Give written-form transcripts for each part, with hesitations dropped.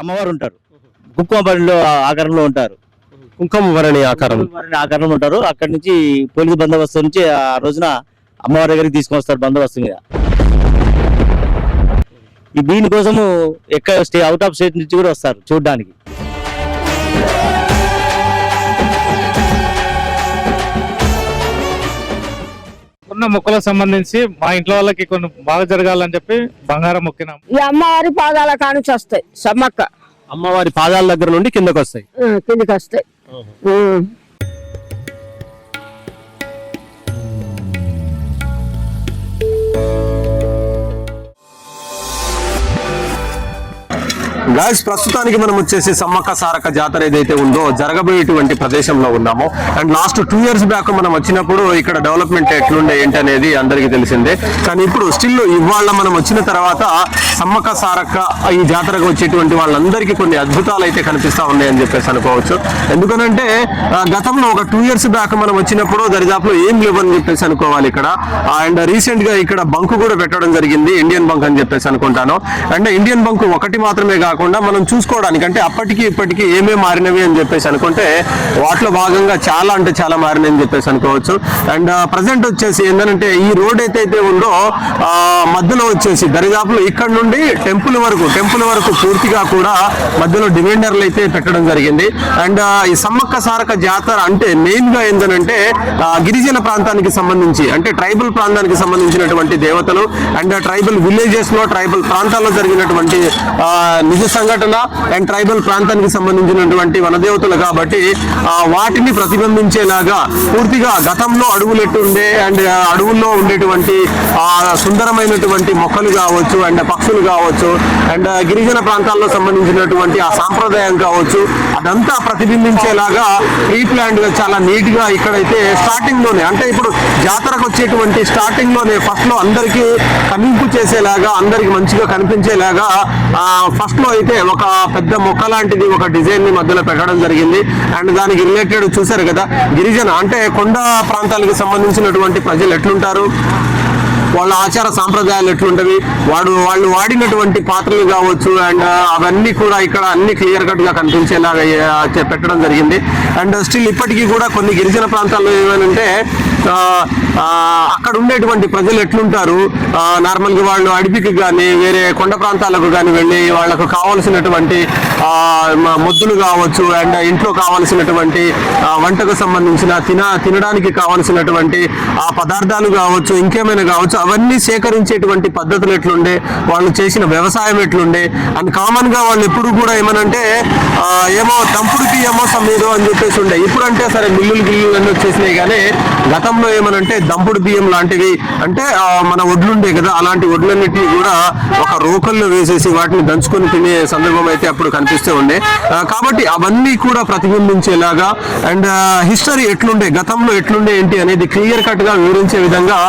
అమ్మవారు ఉంటారు, కుంకుమ భరణిలో ఆకారంలో ఉంటారు. కుంకుమ భరణి ఆకారంలో ఉంటారు. అక్కడి నుంచి పోలీసు బందోబస్తు నుంచి ఆ రోజున అమ్మవారి దగ్గరికి తీసుకొని వస్తారు బందోబస్తు మీద. ఈ దీనికోసము అవుట్ ఆఫ్ స్టేట్ నుంచి కూడా వస్తారు చూడడానికి. ఉన్న మొక్కలకు సంబంధించి మా ఇంట్లో వాళ్ళకి కొన్ని బాగా జరగాలని చెప్పి బంగారం మొక్కినాం. ఈ అమ్మవారి పాదాల కానుంచి వస్తాయి, సమ్మక్క అమ్మవారి పాదాల దగ్గర నుండి కిందకి వస్తాయి, కిందికి వస్తాయి. గాయస్ ప్రస్తుతానికి మనం వచ్చేసి సమ్మక్క సారక్క జాతర ఏదైతే ఉందో జరగబోయేటువంటి ప్రదేశంలో ఉన్నాము. అండ్ లాస్ట్ 2 years బ్యాక్ మనం వచ్చినప్పుడు ఇక్కడ డెవలప్మెంట్ ఎట్లుండే ఏంటి అనేది అందరికీ తెలిసిందే. కానీ ఇప్పుడు స్టిల్ ఇవాళ మనం వచ్చిన తర్వాత సమ్మక్క సారక్క ఈ జాతరకు వచ్చేటువంటి వాళ్ళందరికీ కొన్ని అద్భుతాలు అయితే కనిపిస్తా ఉన్నాయని చెప్పేసి అనుకోవచ్చు. ఎందుకనంటే గతంలో ఒక 2 years బ్యాక్ మనం వచ్చినప్పుడు దరిదాపులో ఏం లేవని చెప్పేసి అనుకోవాలి ఇక్కడ. అండ్ రీసెంట్ గా ఇక్కడ బంక్ కూడా పెట్టడం జరిగింది, ఇండియన్ బంక్ అని చెప్పేసి అనుకుంటాను. అండ్ ఇండియన్ బంక్ ఒకటి మాత్రమే కాకుండా మనం చూసుకోవడానికి అంటే అప్పటికి ఇప్పటికి ఏమేమి మారినవి అని చెప్పేసి అనుకుంటే వాటిలో భాగంగా చాలా అంటే చాలా మారినవి అని చెప్పేసి అనుకోవచ్చు. అండ్ ప్రజెంట్ వచ్చేసి ఏంటంటే ఈ రోడ్ ఏదైతే ఉందో మధ్యలో వచ్చేసి దరిదాపులు ఇక్కడ నుండి టెంపుల్ వరకు పూర్తిగా కూడా మధ్యలో డివైడర్లు అయితే పెట్టడం జరిగింది. అండ్ ఈ సమ్మక్క సారక్క జాతర అంటే మెయిన్ గా ఏంటంటే గిరిజన ప్రాంతానికి సంబంధించి అంటే ట్రైబల్ ప్రాంతానికి సంబంధించినటువంటి దేవతలు అండ్ ట్రైబల్ విలేజెస్ లో ట్రైబల్ ప్రాంతాల్లో జరిగినటువంటి నిజ సంఘటన అండ్ ట్రైబల్ ప్రాంతానికి సంబంధించినటువంటి వనదేవతలు కాబట్టి వాటిని ప్రతిబింబించేలాగా పూర్తిగా గతంలో అడవులు ఎట్టుండే అండ్ అడవుల్లో ఉండేటువంటి సుందరమైనటువంటి మొక్కలు కావచ్చు అండ్ పక్షులు కావచ్చు అండ్ గిరిజన ప్రాంతాల్లో సంబంధించినటువంటి ఆ సాంప్రదాయం కావచ్చు అదంతా ప్రతిబింబించేలాగా ట్రీ ప్లాంట్ గా చాలా నీట్ గా ఇక్కడైతే స్టార్టింగ్ లోనే అంటే ఇప్పుడు జాతరకు వచ్చేటువంటి స్టార్టింగ్ లోనే ఫస్ట్ లో అందరికీ కనింపు చేసేలాగా అందరికి మంచిగా కనిపించేలాగా ఫస్ట్ లో అయితే ఒక పెద్ద మొక్క లాంటిది ఒక డిజైన్ ని మధ్యలో పెట్టడం జరిగింది. అండ్ దానికి రిలేటెడ్ చూసారు కదా గిరిజన అంటే కొండ ప్రాంతాలకు సంబంధించినటువంటి ప్రజలు ఎట్లుంటారు, వాళ్ళ ఆచార సాంప్రదాయాలు ఎట్లుంటవి, వాళ్ళు వాడినటువంటి పాత్రలు కావచ్చు అండ్ అవన్నీ కూడా ఇక్కడ అన్ని క్లియర్ కట్ గా కనిపించేలాగా పెట్టడం జరిగింది. అండ్ స్టిల్ ఇప్పటికీ కూడా కొన్ని గిరిజన ప్రాంతాల్లో ఏమనంటే అక్కడ ఉండేటువంటి ప్రజలు ఎట్లుంటారు, నార్మల్ గా వాళ్ళు అడవికి కానీ వేరే కొండ ప్రాంతాలకు కానీ వెళ్ళి వాళ్ళకు కావాల్సినటువంటి మొద్దులు కావచ్చు అండ్ ఇంట్లో కావాల్సినటువంటి వంటకు సంబంధించిన తినడానికి కావాల్సినటువంటి ఆ పదార్థాలు కావచ్చు ఇంకేమైనా కావచ్చు అవన్నీ సేకరించేటువంటి పద్ధతులు ఎట్లుండే, వాళ్ళు చేసిన వ్యవసాయం ఎట్లుండే అండ్ కామన్ గా వాళ్ళు ఎప్పుడు కూడా ఏమనంటే ఏమో తంపుడు బియ్యమో సమేదో అని చెప్పేసి ఉండే. ఇప్పుడంటే సరే మిల్లులు అన్నీ వచ్చేసినాయి కానీ గతంలో ఏమనంటే దంపుడు బియ్యం లాంటివి అంటే మన వడ్లుండే కదా అలాంటి వడ్లన్నిటిని కూడా ఒక రోకల్లో వేసేసి వాటిని దంచుకొని తినే సందర్భం అయితే అప్పుడు కనిపిస్తూ ఉండే. కాబట్టి అవన్నీ కూడా ప్రతిబింబించేలాగా అండ్ హిస్టరీ ఎట్లుండే గతంలో ఎట్లుండే ఏంటి అనేది క్లియర్ కట్ గా వివరించే విధంగా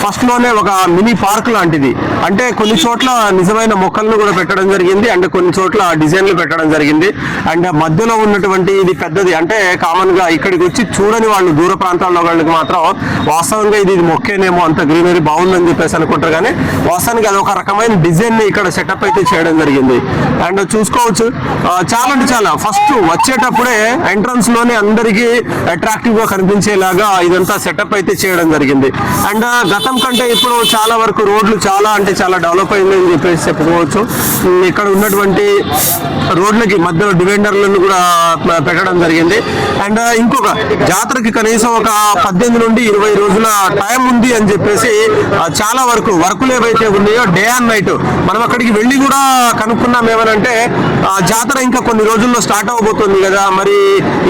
ఫస్ట్ లోనే ఒక మినీ పార్క్ లాంటిది అంటే కొన్ని చోట్ల నిజమైన మొక్కలను కూడా పెట్టడం జరిగింది అండ్ కొన్ని చోట్ల డిజైన్లు పెట్టడం జరిగింది. అండ్ మధ్యలో ఉన్నటువంటి ఇది పెద్దది అంటే కామన్ గా ఇక్కడికి వచ్చి చూడని వాళ్ళు దూర ప్రాంతాల్లో వాళ్ళకి మాత్రం వాస్తవంగా ఇది మొక్కేనేమో అంత గ్రీనరీ బాగుందని చెప్పేసి అనుకుంటారు కానీ వాస్తవానికి అది ఒక రకమైన డిజైన్ ని ఇక్కడ సెటప్ అయితే చేయడం జరిగింది. అండ్ చూసుకోవచ్చు చాలా అంటే చాలా ఫస్ట్ వచ్చేటప్పుడే ఎంట్రన్స్ లోనే అందరికీ అట్రాక్టివ్ గా కనిపించేలాగా ఇదంతా సెటప్ అయితే చేయడం జరిగింది. అండ్ గతం కంటే ఇప్పుడు చాలా వరకు రోడ్లు చాలా అంటే చాలా డెవలప్ అయిందని చెప్పేసి చెప్పుకోవచ్చు. ఇక్కడ ఉన్నటువంటి రోడ్లకి మధ్యలో డివైడర్లను కూడా పెట్టడం జరిగింది. అండ్ ఇంకొక జాతరకి కనీసం ఒక 18 నుండి 20 రోజుల టైం ఉంది అని చెప్పేసి చాలా వరకు వర్కులు ఏవైతే ఉన్నాయో డే అండ్ నైట్ మనం అక్కడికి వెళ్ళి కూడా కనుక్కున్నాం. ఏమనంటే జాతర ఇంకా కొన్ని రోజుల్లో స్టార్ట్ అవబోతుంది కదా, మరి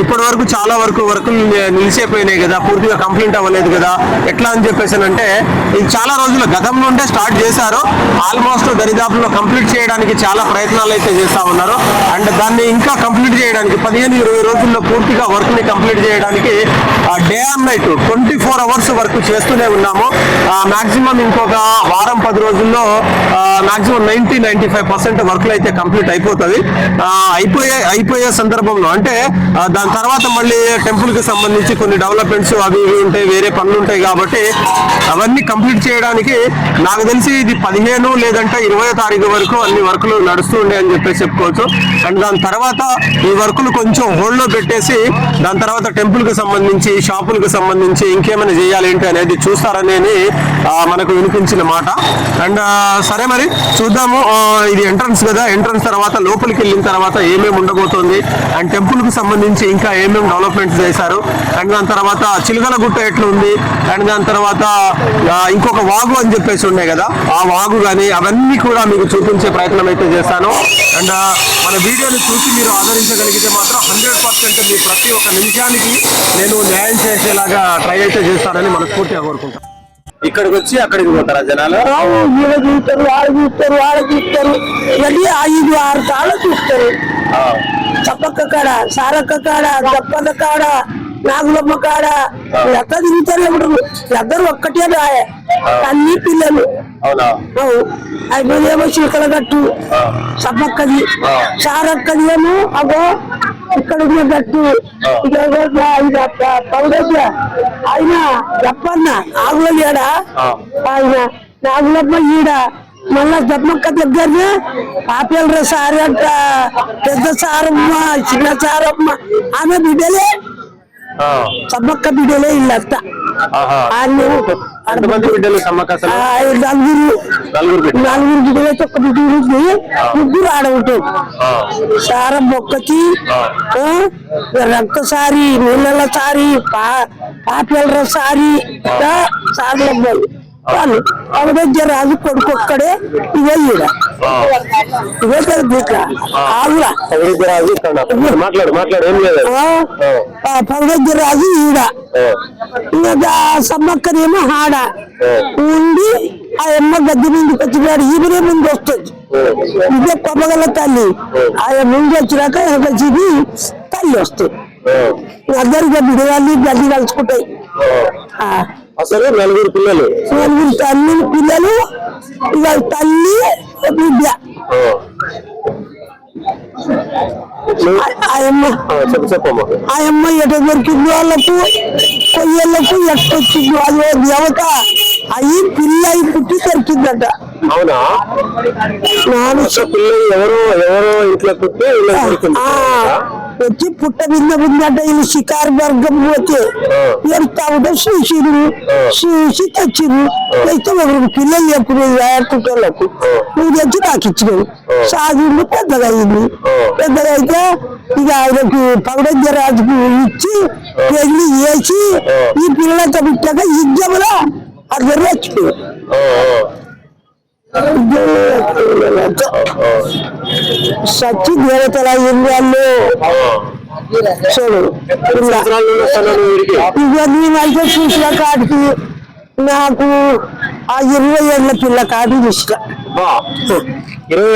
ఇప్పటి వరకు చాలా వరకు వర్కులు నిలిచిపోయినాయి కదా, పూర్తిగా కంప్లీట్ అవ్వలేదు కదా ఎట్లా అని చెప్పేసి అంటే ఇది చాలా రోజుల గతం నుండే స్టార్ట్ చేశారు. ఆల్మోస్ట్ దరిదాపుల్లో కంప్లీట్ చేయడానికి చాలా ప్రయత్నాలు అయితే చేస్తా ఉన్నారు. అండ్ దాన్ని ఇంకా కంప్లీట్ చేయడానికి 15-20 రోజుల్లో పూర్తిగా వర్క్ ని కంప్లీట్ చేయడానికి day and night 24 24 hours work చేస్తూనే ఉన్నాము. మాక్సిమం ఇంకొక వారం 10 రోజుల్లో మాక్సిమం 90-95% వర్క్లు అయితే కంప్లీట్ అయిపోతుంది. అయిపోయే సందర్భంలో అంటే దాని తర్వాత మళ్ళీ టెంపుల్ కి సంబంధించి కొన్ని డెవలప్మెంట్స్ అవి ఇవి ఉంటాయి, వేరే పనులు ఉంటాయి కాబట్టి అవన్నీ కంప్లీట్ చేయడానికి నాకు తెలిసి ఇది 15 లేదంటే 20వ తారీఖు వరకు అన్ని వర్కులు నడుస్తూ ఉండే అని చెప్పేసి చెప్పుకోవచ్చు. అండ్ దాని తర్వాత ఈ వర్కులు కొంచెం హోల్డ్ లో పెట్టేసి దాని తర్వాత టెంపుల్ కి సంబంధించి షాపులకు సంబంధించి ఇంకేమైనా చేయాలి ఏంటి అనేది చూస్తారనేది మనకు వినిపించిన మాట. అండ్ సరే మరి చూద్దాము. ఇది ఎంట్రన్స్ కదా, ఎంట్రన్స్ తర్వాత లోపలికి వెళ్ళిన తర్వాత ఏమేమి ఉండబోతోంది అండ్ టెంపుల్ కి సంబంధించి ఇంకా ఏమేమి డెవలప్మెంట్స్ చేశారు అండ్ దాని తర్వాత చిలుకల గుట్ట ఎట్లా ఉంది అండ్ దాని తర్వాత ఇంకొక వాగు అని చెప్పేసి ఉన్నాయి కదా, ఆ వాగు కానీ అవన్నీ కూడా మీకు చూపించే ప్రయత్నం అయితే చేస్తాను. అండ్ మన వీడియోని చూసి మీరు ఆదరించగలిగితే మాత్రం 100% మీ ప్రతి ఒక్క నిమిషానికి నేను న్యాయం చేసేలాగా ట్రై అయితే చేస్తానని మనస్ఫూర్తిగా కోరుకుంటాను. ఇక్కడికి వచ్చి అక్కడికి పోతారా జనాలు? వీళ్ళు చూస్తారు, వాళ్ళు చూస్తారు, వాళ్ళు చూస్తారు, వెళ్ళి 5-6 సార్లు చూస్తారు. చప్పక్క కాడ, సారక్క కాడ, దప్పన్న కాడ, నాగులమ్మ కాడ ఎక్కడ తిరుగుతారు. ఎవరు ఇద్దరు ఒక్కటే రాయ అన్ని పిల్లలు. అయిపోయేమో చిలకల గట్టు చప్పక్కది, సారక్కది ఏమో అగో ఇక్కడ గట్టు పౌడర్ ఆయన చెప్పన్న నాగుల ఈడ, ఆయన నాగులమ్మ ఈడ, మళ్ళా దమ్మక్క దగ్గరనే పాపేలరా సారి అంట, పెద్ద సారమ్మ, చిన్న సారమ్మ, ఆమె బిడ్డలే సమ్మక్క బిడ్డలే ఇల్లంతా. నలుగురు బిడ్డలైతే ఒక బిడ్డ ఉంది, 3 ఆడ ఉంటాం. సారమ్మ ఒక్కటి, రక్త సారి, నీళ్ళ సారి, పాపేలరా సారి, సార్లమ్మాయి వాళ్ళు రాజు కొడుకు ఒక్కడే. ఇవే ఈడ ఇవే కదా ఆవులా పగడజ్జ రాజు ఈడ, ఇంకా సమ్మక్కనేమో ఆడ ఉండి ఆ అమ్మ గద్దె ముందుకు వచ్చినాడు. ఈమెనే ముందు వస్తుంది, ఇదే కొమ్మగల తల్లి. ఆయన ముందు వచ్చినాక వెనకొచ్చింది తల్లి వస్తుంది. అందరికీ బిడ్డలు గడ్డి కలుసుకుంటాయి. అసలు 4 పిల్లలు, 4 తల్లి పిల్లలు, ఇక తల్లి బిడ్డ. ఆయమ్మ ఎట దొరికింది వాళ్ళకు, కొయ్యలకు ఎట్టొచ్చింది. అదో దేవత అయ్యి పిల్ల అయి పుట్టి దొరికిందట. అవునా? పిల్లలు ఎవరో ఇంట్లో పుట్టి వచ్చి పుట్ట బింద ఉందట. వీళ్ళు షికారు వర్గం పోతే ఎడతా ఉంటే చూసిరు, చూసి తెచ్చిరు. అయితే ఒకరికి పిల్లలు ఎప్పుడు ఏర్పుటోళ్ళకు నువ్వు తెచ్చి నాకు ఇచ్చినావు. సాధువులు పెద్దగా అయింది. పెద్దగా అయితే ఇక ఆయనకు పగడజ్జ రాజుకు ఇచ్చి పెళ్లి చేసి ఈ పిల్లలతో పుట్టాక యుద్ధంలో అక్కడ వచ్చిపోయారు. సచ్చి దేవతల ఇళ్ళు చూడు. ఇక నేనైతే చూసిన కాటికి నాకు ఆ 20 ఏళ్ళ పిల్ల కాటికి ఇష్టం. 20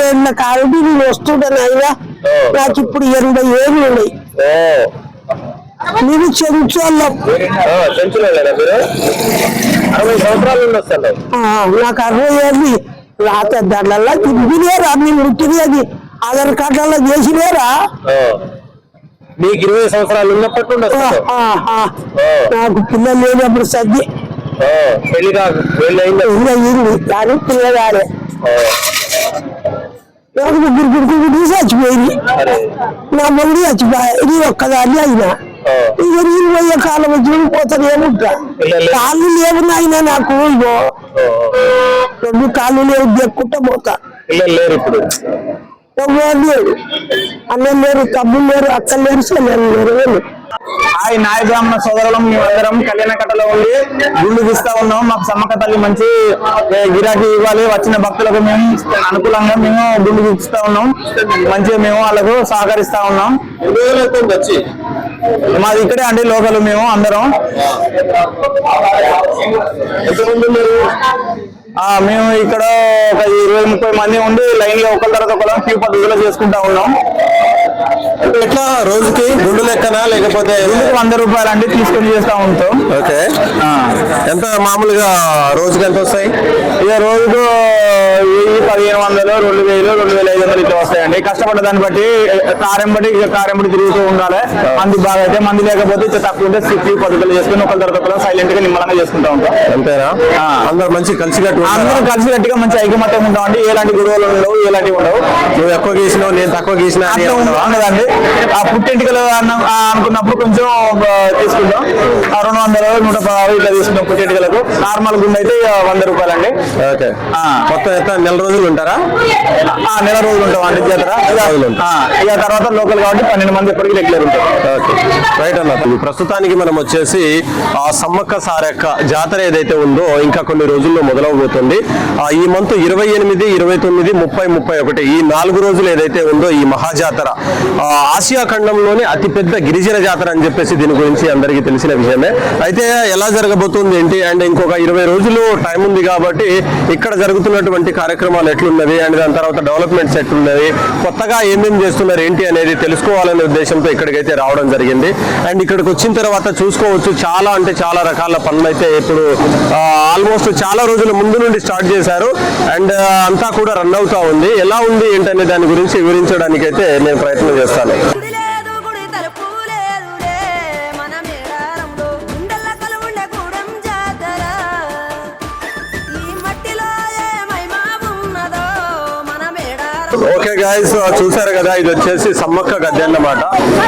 ఏళ్ళ కాటికి నేను వస్తుంటాను. అయినా నాకు ఇప్పుడు 80 ఏళ్ళు ఉన్నాయి. నేను చెంచోళ్ళం. నాకు 60 ఏళ్ళు రాత దాంట్లో తిరిగిలేరా, నేను పుట్టినది ఆధార్ కార్డులలో చేసిలేరా. మీకు 20 సంవత్సరాలు ఉన్నప్పటి నాకు పిల్లలు లేనప్పుడు సర్ది అయింది కానీ పిల్లగాడే. నాకు 3 గుడ్డు చచ్చిపోయింది. నా మొండి చచ్చిపోయా. ఇది ఒక్కదాన్ని అయినా ఇక నేను పోయే కాలం వచ్చి పోతాను. ఏముంటా కాళ్ళు లేవు నాయన నాకు. ఇగో 2 కాళ్ళు లేవు, దెక్కుంటా పోతా. లేరు ఇప్పుడు, ఎవరు లేరు, అన్నం లేరు, తమ్ముళ్ళు లేరు, అక్కలు లేరు, చెల్లెలు లేరు. హాయ్ నాయ బ్రాహ్మణ సోదరులం, మేమందరం కళ్యాణకట్టలో ఉండి గుళ్ళు తీస్తా ఉన్నాం. మాకు సమ్మక్క తల్లి మంచి గిరాకీ ఇవ్వాలి, వచ్చిన భక్తులకు మేము అనుకూలంగా మేము గుళ్ళు తీస్తా ఉన్నాం. మంచిగా మేము వాళ్ళకు సహకరిస్తా ఉన్నాం. మాది ఇక్కడే అండి, లోకల్ మేము అందరం. మేము ఇక్కడ ఒక 20-30 మంది ఉండి లైన్ లో ఒకరి తర్వాత ఒకరు క్యూ పద్ధతిలో చేసుకుంటా ఉన్నాం. ఎట్లా రోజుకి గుండు లెక్కనా లేకపోతే గుండుకు 100 రూపాయలు అండి తీసుకొని చేస్తా ఉంటాం. ఓకే, ఎంత మామూలుగా రోజుకి ఎంత వస్తాయి? ఇక రోజుకు 1500, 2000, 2500 ఇట్లా వస్తాయండి. కష్టపడ్డ దాన్ని బట్టి కారెంబడి తిరుగుతూ ఉండాలి. మంది బాగా అయితే, మంది లేకపోతే ఇట్లా తక్కువ ఉంటే స్ట్రిక్ట్ పద్ధతులు చేసుకుని ఒకరి తర్వాత సైలెంట్ గా నిమ్మలంగా చేసుకుంటా ఉంటాం. అంతేనా? అందరూ మంచి కలిసికట్టు అందరూ కలిసికట్టుగా మంచి ఐకమత్యం ఉంటాం అండి. ఎలాంటి గొడవలు ఉండవు, ఎలాంటివి ఉండవు. నువ్వు ఎక్కువ గీసినావు, నేను తక్కువ గీసిన ఉండదండి. ఆ పుట్టింటికలు అనుకున్నప్పుడు కొంచెం తీసుకుంటాం. 200, 110 ఇట్లా తీసుకుంటాం పుట్టింటికలకు. నార్మల్ గుండె అయితే 100 రూపాయలు అండి. ఓకే, మొత్తం ఎంత నెల రోజులు ఉంటారా? నెల రోజులు ఉంటాం అండి జాతర. ఇక తర్వాత లోకల్ కాబట్టి 12 మంది ఎప్పటికీ రెగ్యులర్ ఉంటాం. ఓకే, రైట్ అన్న. ప్రస్తుతానికి మనం వచ్చేసి ఆ సమ్మక్క సారక్క జాతర ఏదైతే ఉందో ఇంకా కొన్ని రోజుల్లో మొదలవబోతుంది. ఈ మంత్ 28, 29, 30, 31 ఈ 4 రోజులు ఏదైతే ఉందో ఈ మహాజాతర ఆసియా ఖండంలోనే అతిపెద్ద గిరిజన జాతర అని చెప్పేసి దీని గురించి అందరికీ తెలిసిన విషయమే. అయితే ఎలా జరగబోతుంది ఏంటి అండ్ ఇంకొక 20 రోజులు టైం ఉంది కాబట్టి ఇక్కడ జరుగుతున్నటువంటి కార్యక్రమాలు ఎట్లున్నది అండ్ దాని తర్వాత డెవలప్మెంట్స్ ఎట్లున్నది, కొత్తగా ఏమేమి చేస్తున్నారు ఏంటి అనేది తెలుసుకోవాలనే ఉద్దేశంతో ఇక్కడికైతే రావడం జరిగింది. అండ్ ఇక్కడికి వచ్చిన తర్వాత చూసుకోవచ్చు చాలా అంటే చాలా రకాల పనులు అయితే ఇప్పుడు ఆల్మోస్ట్ చాలా రోజుల ముందు నుండి స్టార్ట్ చేశారు అండ్ అంతా కూడా రన్ అవుతా ఉంది. ఎలా ఉంది ఏంటనే దాని గురించి వివరించడానికి అయితే నేను ప్రయత్నం చేస్తాను. ఓకే గైస్, చూసారు కదా, ఇది వచ్చేసి సమ్మక్క గద్దె అన్నమాట.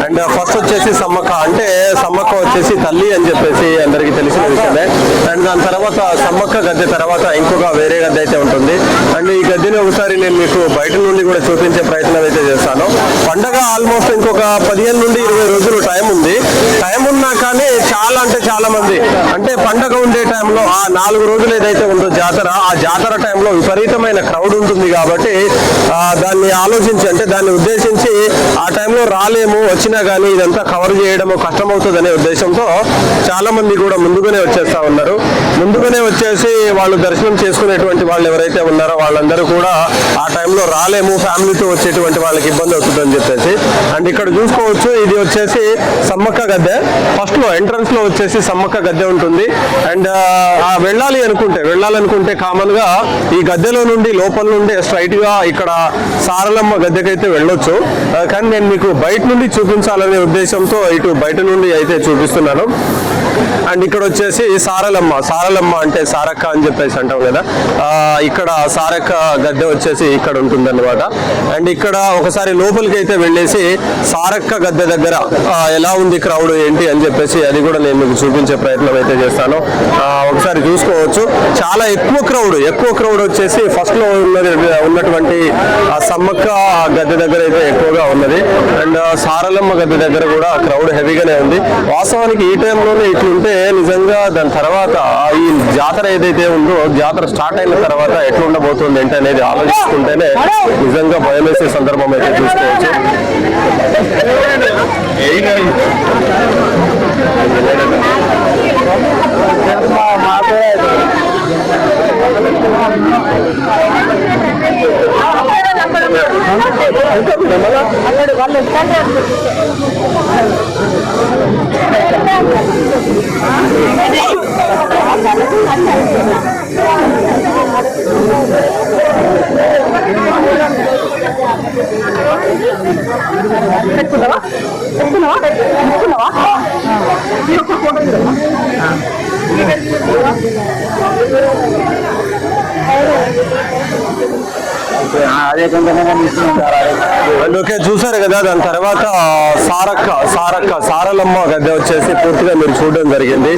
అండ్ ఫస్ట్ వచ్చేసి సమ్మక్క అంటే సమ్మక్క వచ్చేసి తల్లి అని చెప్పేసి అందరికి తెలిసిన విషయమే. అండ్ దాని తర్వాత సమ్మక్క గద్దె తర్వాత ఇంకొక వేరే గద్దె అయితే ఉంటుంది. అండ్ ఈ గద్దెని ఒకసారి నేను మీకు బయట నుండి కూడా చూపించే ప్రయత్నం అయితే చేస్తాను. పండగ ఆల్మోస్ట్ ఇంకొక 15 నుండి 20 రోజులు టైం ఉంది. టైం ఉన్నా కానీ చాలా అంటే చాలా మంది అంటే పండగ ఉండే టైంలో ఆ 4 రోజులు ఏదైతే ఉందో జాతర, ఆ జాతర టైంలో విపరీతమైన క్రౌడ్ ఉంటుంది కాబట్టి దాన్ని ఆలోచించి అంటే దాన్ని ఉద్దేశించి ఆ టైంలో రాలేము, వచ్చినా కానీ ఇదంతా కవర్ చేయడము కష్టమవుతుంది అనే ఉద్దేశంతో చాలా మంది కూడా ముందుగానే వచ్చేస్తా ఉన్నారు. ముందుగానే వచ్చేసి వాళ్ళు దర్శనం చేసుకునేటువంటి వాళ్ళు ఎవరైతే ఉన్నారో వాళ్ళందరూ కూడా ఆ టైంలో రాలేము, ఫ్యామిలీతో వచ్చేటువంటి వాళ్ళకి ఇబ్బంది అవుతుందని చెప్పేసి. అండ్ ఇక్కడ చూసుకోవచ్చు, ఇది వచ్చేసి సమ్మక్క గద్దె. ఫస్ట్ లో ఎంట్రన్స్ లో వచ్చేసి సమ్మక్క గద్దె ఉంటుంది. అండ్ వెళ్ళాలనుకుంటే కామన్ గా ఈ గద్దెలో నుండి లోపల నుండి స్ట్రైట్ గా ఇక్కడ సారలమ్మ గద్దెకైతే వెళ్ళొచ్చు. కానీ నేను మీకు బయట నుండి చూపించాలనే ఉద్దేశంతో ఇటు బయట నుండి అయితే చూపిస్తున్నాను. అండ్ ఇక్కడ వచ్చేసి సారలమ్మ అంటే సారక్క అని చెప్పేసి అంటాం కదా, ఇక్కడ సారక్క గద్దె వచ్చేసి ఇక్కడ ఉంటుంది అన్నమాట. అండ్ ఇక్కడ ఒకసారి లోపలికి అయితే వెళ్ళేసి సారక్క గద్దె దగ్గర ఎలా ఉంది క్రౌడ్ ఏంటి అని చెప్పేసి అది కూడా నేను మీకు చూపించే ప్రయత్నం అయితే చేస్తాను. ఒకసారి చూసుకోవచ్చు, చాలా ఎక్కువ క్రౌడ్ వచ్చేసి ఫస్ట్ లో ఉన్నటువంటి ఆ సమ్మక్క గద్దె దగ్గర అయితే ఎక్కువగా ఉన్నది. అండ్ సారలమ్మ గద్దె దగ్గర కూడా క్రౌడ్ హెవీగానే ఉంది. వాస్తవానికి ఈ టైంలోనే ఇట్లుంటే నిజంగా దాని తర్వాత ఈ జాతర ఏదైతే ఉందో జాతర స్టార్ట్ అయిన తర్వాత ఎట్లా ఉండబోతుంది ఏంటి అనేది ఆలోచిస్తుంటేనే నిజంగా భయం వేసే సందర్భం అయితే చూసుకోవచ్చు. ఓకే, చూసారు కదా. దాని తర్వాత సారలమ్మ గద్దె వచ్చేసి పూర్తిగా మీరు చూడడం జరిగింది.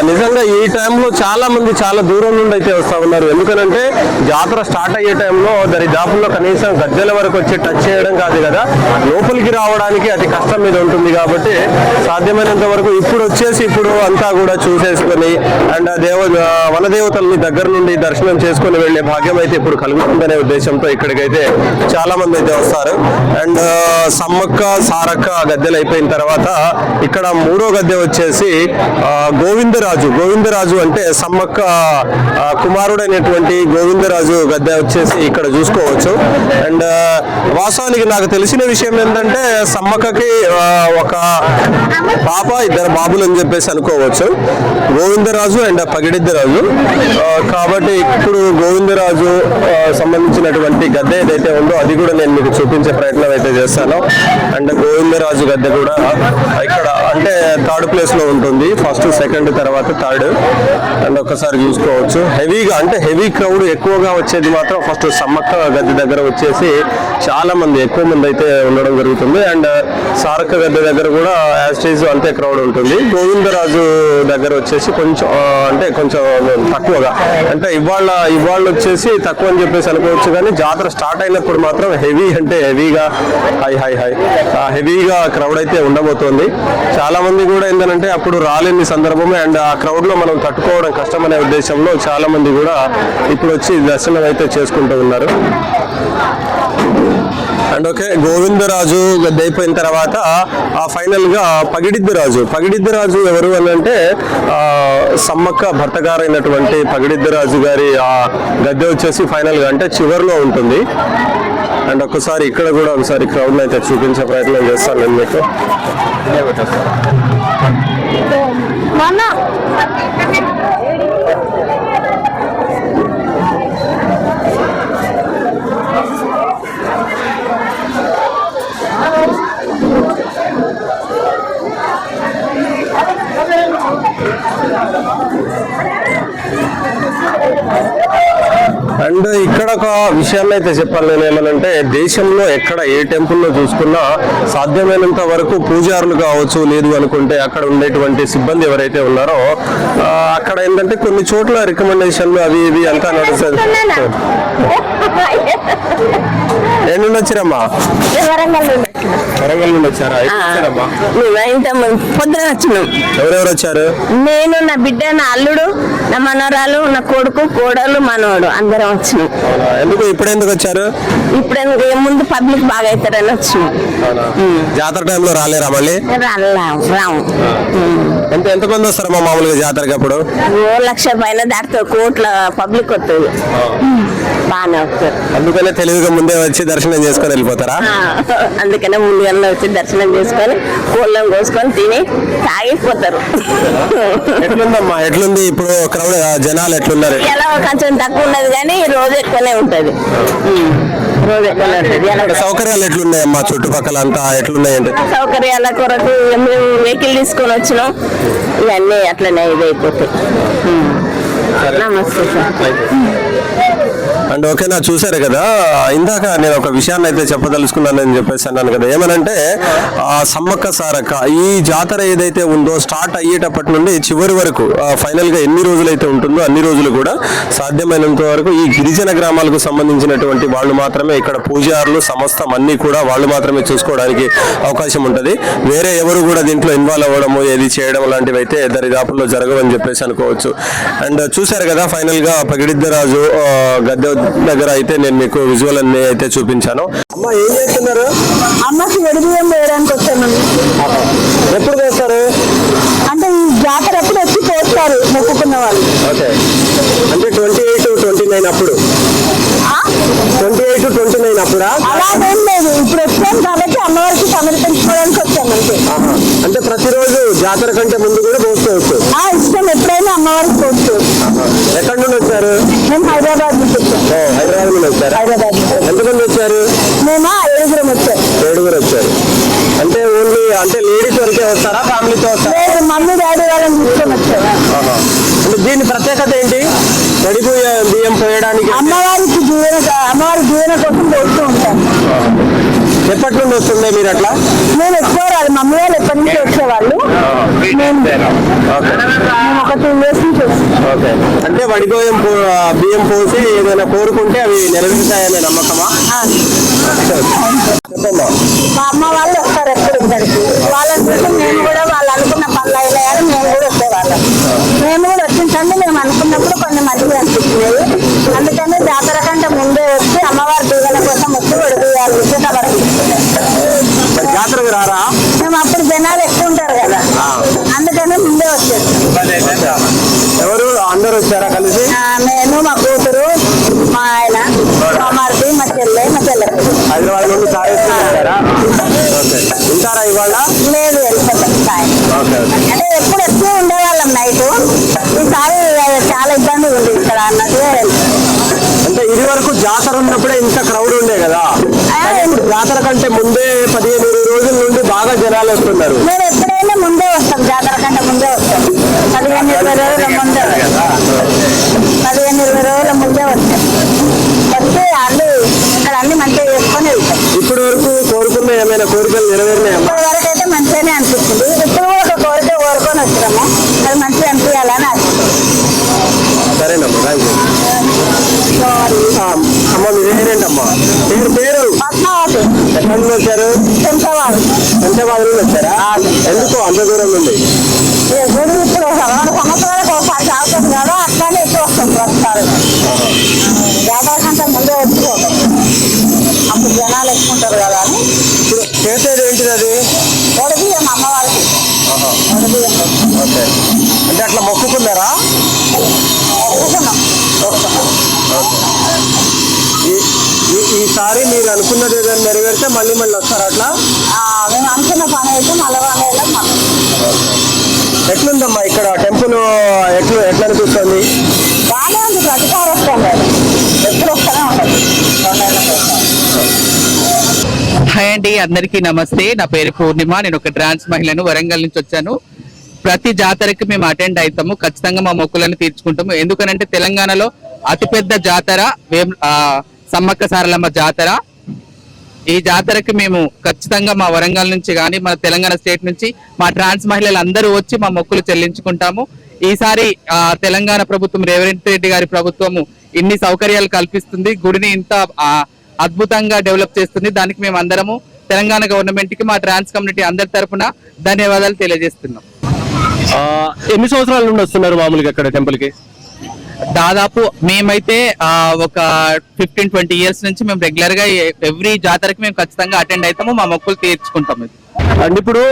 నిజంగా ఈ టైంలో చాలా మంది చాలా దూరం నుండి అయితే వస్తా ఉన్నారు. ఎందుకనంటే జాతర స్టార్ట్ అయ్యే టైంలో దరిదాపుల్లో కనీసం గద్దెల వరకు వచ్చి టచ్ చేయడం కాదు కదా, లోపలికి రావడానికి అతి కష్టం మీద ఉంటుంది. కాబట్టి సాధ్యమైనంత వరకు ఇప్పుడు అంతా కూడా చూసేసుకొని అండ్ వనదేవతల్ని దగ్గర నుండి దర్శనం చేసుకొని వెళ్లే భాగ్యం అయితే ఇప్పుడు కలుగుతుందనే ఉద్దేశంతో ఇక్కడికైతే చాలా మంది అయితే వస్తారు. అండ్ సమ్మక్క సారక్క గద్దెలు అయిపోయిన తర్వాత ఇక్కడ మూడో గద్దె వచ్చేసి గోవిందరాజు అంటే సమ్మక్క కుమారుడైనటువంటి గోవిందరాజు గద్దె వచ్చేసి ఇక్కడ చూసుకోవచ్చు. అండ్ వాస్తవానికి నాకు తెలిసిన విషయం ఏంటంటే సమ్మక్కకి ఒక పాప, ఇద్దరు బాబులు అని చెప్పేసి అనుకోవచ్చు, గోవిందరాజు అండ్ పగిడిద్దరాజు. కాబట్టి ఇప్పుడు గోవిందరాజు సంబంధించినటువంటి గద్దె ఏదైతే ఉందో అది కూడా నేను మీకు చూపించే ప్రయత్నం అయితే చేస్తాను. అండ్ గోవిందరాజు గద్దె కూడా ఇక్కడ అంటే థర్డ్ ప్లేస్ లో ఉంటుంది, ఫస్ట్ సెకండ్ తర్వాత థర్డ్. అండ్ ఒక్కసారి చూసుకోవచ్చు హెవీగా అంటే హెవీ క్రౌడ్ ఎక్కువగా వచ్చేది మాత్రం ఫస్ట్ సమ్మక్క గద్దె దగ్గర వచ్చేసి చాలా మంది ఎక్కువ మంది అయితే ఉండడం జరుగుతుంది. అండ్ సారక్క గద్దె దగ్గర కూడా యాస్టేజ్ అంతే క్రౌడ్ ఉంటుంది. గోవిందరాజు దగ్గర వచ్చేసి కొంచెం అంటే కొంచెం తక్కువగా, అంటే ఇవాళ వచ్చేసి తక్కువ అని చెప్పేసి అనుకోవచ్చు, కానీ జాతర స్టార్ట్ అయినప్పుడు మాత్రం హెవీగా హెవీగా క్రౌడ్ అయితే ఉండబోతోంది. చాలా మంది కూడా ఏంటంటే అప్పుడు రాలేని సందర్భమే, అండ్ ఆ క్రౌడ్ లో మనం తట్టుకోవడం కష్టం అనే ఉద్దేశంలో చాలా మంది కూడా ఇప్పుడు వచ్చి దర్శనం అయితే చేసుకుంటూ ఉన్నారు. అండ్ ఓకే, గోవిందరాజు గద్దె అయిపోయిన తర్వాత ఫైనల్ గా పగిడిద్దరాజు ఎవరు అని అంటే సమ్మక్క భర్త గారైనటువంటి పగిడిద్దరాజు గారి ఆ గద్దె వచ్చేసి ఫైనల్ గా అంటే చివరిలో ఉంటుంది. అండ్ ఒక్కసారి ఇక్కడ కూడా ఒకసారి క్రౌడ్ అయితే చూపించే ప్రయత్నం చేస్తాను నేను మీకు. అండ్ ఇక్కడ ఒక విషయాన్ని అయితే చెప్పాలి నేను, ఏమనంటే దేశంలో ఎక్కడ ఏ టెంపుల్లో చూసుకున్నా సాధ్యమైనంత వరకు పూజారులు కావచ్చు, లేదు అనుకుంటే అక్కడ ఉండేటువంటి సిబ్బంది ఎవరైతే ఉన్నారో అక్కడ ఏంటంటే కొన్ని చోట్ల రికమెండేషన్లు అవి ఇవి అంతా నడుస్తుంది. ఎన్ని వచ్చిరమ్మా? వరంగల్ నుండి వచ్చారా? పొద్దున వచ్చినాం. ఎవరెవరు వచ్చారు? నేను, నా బిడ్డ, నా అల్లుడు, నా మనవరాలు, నా కొడుకు, కోడలు, మనోడు అందరం వచ్చినాం. ఎందుకు ఇప్పుడు ఎందుకు వచ్చారు? ఇప్పుడు ముందు పబ్లిక్ బాగా అవుతారని వచ్చినాం. జాతర టైంలో రాలేరా మళ్ళీ? రాము. ఎంతమంది వస్తారమ్మా మామూలుగా జాతరకి? అప్పుడు 1,00,000 పైన దాటితో కోట్ల పబ్లిక్ వస్తుంది, బాగానే వస్తారు. అందుకనే తెలివిగా ముందే వచ్చి దర్శనం చేసుకొని వెళ్ళిపోతారా? అందుకనే ముందుగా వచ్చి దర్శనం చేసుకొని కోళ్ళం కోసుకొని తిని తాగిపోతారు. ఎట్లుందమ్మా, ఎట్లుంది ఇప్పుడు క్రౌడ్, జనాలు ఎట్లున్నారు? ఎలా కొంచెం తక్కువ ఉన్నది కానీ రోజు ఎక్కువనే ఉంటది. రోజు ఎక్కువనే ఉంటది. సౌకర్యాలు ఎట్లున్నాయమ్మా చుట్టుపక్కల అంతా ఎట్లున్నాయండి? సౌకర్యాల కొరకు మేము వెహికల్ తీసుకొని వచ్చినాం, ఇవన్నీ అట్లనే ఇదైపోతాయి. నమస్తే సార్. అండ్ ఓకేనా, చూసారు కదా ఇందాక నేను ఒక విషయాన్ని అయితే చెప్పదలుచుకున్నానని చెప్పేసి అన్నాను కదా, ఏమనంటే సమ్మక్క సారక్క ఈ జాతర ఏదైతే ఉందో స్టార్ట్ అయ్యేటప్పటి నుండి చివరి వరకు ఫైనల్ గా ఎన్ని రోజులు అయితే ఉంటుందో అన్ని రోజులు కూడా సాధ్యమైనంత వరకు ఈ గిరిజన గ్రామాలకు సంబంధించినటువంటి వాళ్ళు మాత్రమే ఇక్కడ పూజారులు సమస్తం అన్ని కూడా వాళ్ళు మాత్రమే చూసుకోవడానికి అవకాశం ఉంటుంది. వేరే ఎవరు కూడా దీంట్లో ఇన్వాల్వ్ అవ్వడము ఏది చేయడం లాంటివి అయితే దరిదాపుల్లో జరగవని చెప్పేసి అనుకోవచ్చు. అండ్ చూసారు కదా ఫైనల్ గా పగిడిద్దరాజు గద్దె దగ్గర అయితే నేను మీకు విజువల్ అన్ని అయితే చూపించాను. అమ్మ ఏం చేస్తున్నారు? అమ్మకి వెడిబియ్యం వేయడానికి వచ్చామండి. ఎప్పుడు చేస్తారు? అంటే ఈ జాతర ఎప్పుడు వచ్చి పోస్తారు మొక్కుకున్న వాళ్ళు. ఓకే, అంటే 28-29 అప్పుడు 28-29 అప్పుడా? అలాగేం లేదు, ఇప్పుడు వచ్చాం కాబట్టి అమ్మవారికి సమర్పించుకోవడానికి వచ్చామంటే. అంటే ప్రతిరోజు జాతర కంటే ముందు కూడా పోసుకోవచ్చు? ఇష్టం, ఎప్పుడైనా అమ్మవారికి పోసుకోవచ్చు. ఎక్కడి నుండి వచ్చారు? మేము హైదరాబాద్ నుంచి వచ్చాం. హైదరాబాద్ నుండి వచ్చారు? హైదరాబాద్. ఎంతమంది వచ్చారు? మేము 7 వచ్చాం. 7 వచ్చారు. అంటే ఓన్లీ అంటే లేడీస్ వరకే వస్తారా, ఫ్యామిలీతో వస్తారా? లేదు, మమ్మీ డాడీ వాళ్ళని తీసుకొని వచ్చారు. అంటే దీని ప్రత్యేకత ఏంటి? బియ్యం పోయడానికి అమ్మవారి దీవెన కోసం పోస్తూ ఉంటాం. ఎప్పటి నుండి వస్తుండే మీరు అట్లా? మేము ఎక్కువ రాదు, మమ్మీ వాళ్ళు ఎప్పటి నుంచి వచ్చేవాళ్ళు. మేము ఒక 2 years నుంచి వస్తాం. ఓకే, అంటే బియ్యం పోసి ఏదైనా కోరుకుంటే అవి నెరవేరుతాయనే నమ్మకమా? చెప్పమ్మా. మా అమ్మ వాళ్ళు వస్తారు ఎప్పుడు ఇద్దరికి, వాళ్ళని చూసి మేము కూడా వాళ్ళు అనుకున్న పనులు అయినాయని మేము కూడా వచ్చేవాళ్ళం. మేము కూడా వచ్చించండి, మేము అనుకున్నప్పుడు కొన్ని మంచిగా అనిపిస్తున్నాయి. అందుకని జాతర వచ్చారా కలిసి? నేను, మా కూతురు, మా ఆయన, మా మరిది, మా చెల్లె, మా చెల్లెలు. హైదరాబాద్ నుండి సారేస్తారా? ఉంటారా ఇవాళ? లేదు, వెళ్ళిపోతాం సాయంత్రం. అంటే ఎప్పుడు ఎక్కువ ఉండేవాళ్ళం నైట్, ఈసారి చాలా ఇబ్బంది ఉంది ఇక్కడ అన్నట్టుగా అంటే ఇది వరకు జాతర ఉన్నప్పుడే ఇంత క్రౌడ్ ఉండే కదా, జాతర కంటే ముందే 15-20 రోజుల నుండి బాగా జనాలు వస్తున్నారు. మేము ఎప్పుడైనా ముందే వస్తాం, జాతర కంటే ముందే వస్తాం. 15-20 రోజుల ముందే, 15-20 రోజుల ముందే వస్తాం. వచ్చి ఇక్కడ అన్ని మంచిగా చేసుకొని వెళ్తాం. ఇప్పటి వరకు కోరుకున్న ఏమైనా కోరికలు నెరవేరినాయా? ఇప్పటి వరకు అయితే మంచిగానే అనిపిస్తుంది. ఇప్పుడు కూడా ఒక కోరిక కోరుకొని వచ్చినాము, అది మంచిగా అనిపించాలని అనిపిస్తుంది. సరేనమ్మా, అమ్మ మీ పేరేంటమ్మా? పేరు పద్మావతి. ఎక్కడి నుండి వచ్చారు? శంషాబాద్ నుండి వచ్చారా? ఎందుకు అంత దూరం నుండి? గుడి ఇప్పుడు 2 సంవత్సరాలకు ఒకసారి సాగుతుంది కదా, అట్లానే ఎక్కువ వస్తాం ప్రతిసారి. జాతర కంటే ముందే వచ్చిపోతాం, అప్పుడు జనాలు ఎక్కువ ఉంటారు కదా అని. ఇప్పుడు చేసేది ఏంటిది అది? ఒడిబియ్యం అమ్మవారికి. ఒడిబియ్యం ఓకే, అంటే అట్లా మొక్కుకున్నారా? మొక్కుకున్నాం. ఈసారి మీరు అనుకున్నది ఏదైనా నెరవేరితే మళ్ళీ వస్తారా అట్లా? మేము అనుకున్న పని అయితే మళ్ళీ వెళ్ళాం. ఎట్లుందమ్మా ఇక్కడ టెంపుల్? ఎట్లా అనిపిస్తుంది? బాగానే ఉంది, ప్రతిసారి వస్తాం లేదు, ఎప్పుడు వస్తూనే ఉంటుంది. హాయ్ అండి, అందరికీ నమస్తే. నా పేరు పూర్ణిమ, నేను ఒక ట్రాన్స్ మహిళను, వరంగల్ నుంచి వచ్చాను. ప్రతి జాతరకి మేము అటెండ్ అవుతాము, ఖచ్చితంగా మా మొక్కులను తీర్చుకుంటాము. ఎందుకనంటే తెలంగాణలో అతిపెద్ద జాతర సమ్మక్క సారలమ్మ జాతర. ఈ జాతరకి మేము ఖచ్చితంగా మా వరంగల్ నుంచి కానీ మన తెలంగాణ స్టేట్ నుంచి మా ట్రాన్స్ మహిళలు అందరూ వచ్చి మా మొక్కులు చెల్లించుకుంటాము. ఈసారి తెలంగాణ ప్రభుత్వం, రేవంత్ రెడ్డి గారి ప్రభుత్వము ఇన్ని సౌకర్యాలు కల్పిస్తుంది, గుడిని ఇంత అద్భుతంగా డెవలప్ చేస్తుంది. దానికి మేము అందరము తెలంగాణ గవర్నమెంట్ కి, మా ట్రాన్స్ కమ్యూనిటీ అందరి తరఫున ధన్యవాదాలు తెలియజేస్తున్నాం. ఎన్ని సంవత్సరాల నుండి వస్తున్నారు మామూలుగా ఇక్కడ టెంపుల్ కి? దాదాపు మేమైతే ఒక 15-20 ఇయర్స్ నుంచి మేము రెగ్యులర్ గా ఎవ్రీ జాతరకి మేము ఖచ్చితంగా అటెండ్ అవుతాము, మా మొక్కులు తీర్చుకుంటాము. అండ్ ఇప్పుడు